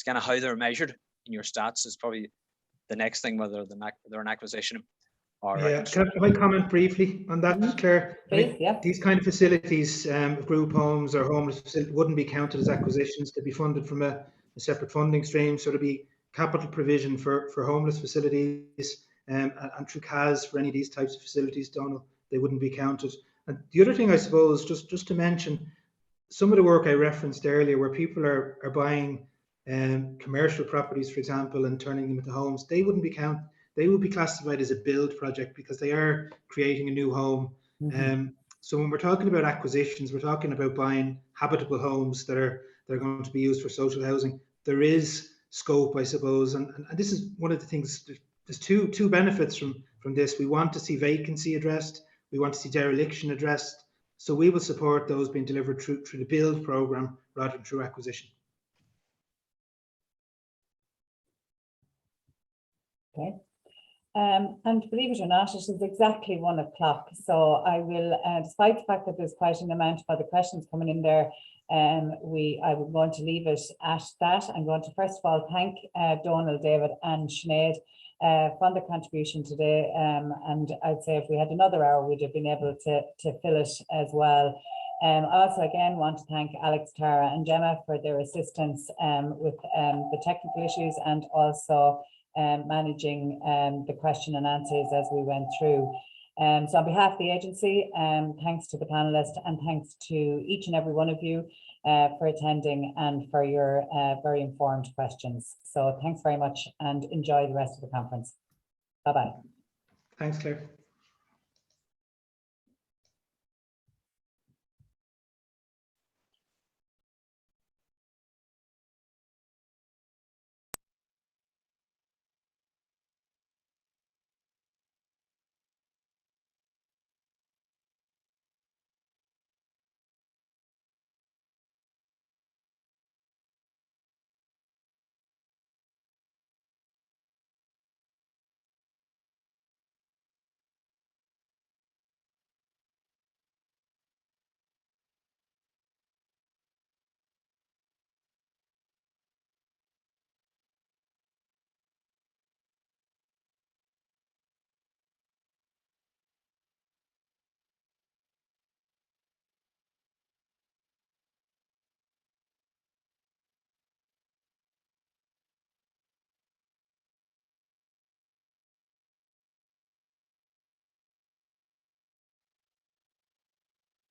S4: kind of how they're measured in your stats is probably the next thing, whether they're an acquisition or
S2: Can I comment briefly on that, Claire?
S1: Please, yeah.
S2: These kind of facilities, group homes or homeless facilities, wouldn't be counted as acquisitions. They'd be funded from a separate funding stream. So there'd be capital provision for homeless facilities, and through CAS for any of these types of facilities, Donald, they wouldn't be counted. And the other thing, I suppose, just to mention, some of the work I referenced earlier, where people are buying commercial properties, for example, and turning them into homes, they wouldn't be counted. They would be classified as a build project because they are creating a new home. So when we're talking about acquisitions, we're talking about buying habitable homes that are going to be used for social housing. There is scope, I suppose, and this is one of the things. There's two benefits from this. We want to see vacancy addressed. We want to see dereliction addressed. So we will support those being delivered through the build program rather than through acquisition.
S1: Okay. And believe it or not, it is exactly 1 o'clock. So I will, despite the fact that there's quite an amount of other questions coming in there, I'm going to leave it at that. I'm going to first of all thank Donald, David and Sinead for their contribution today. And I'd say if we had another hour, we'd have been able to fill it as well. I also again want to thank Alex, Tara and Gemma for their assistance with the technical issues and also managing the question and answers as we went through. So on behalf of the agency, thanks to the panelists and thanks to each and every one of you for attending and for your very informed questions. So thanks very much and enjoy the rest of the conference. Bye-bye.
S2: Thanks, Claire.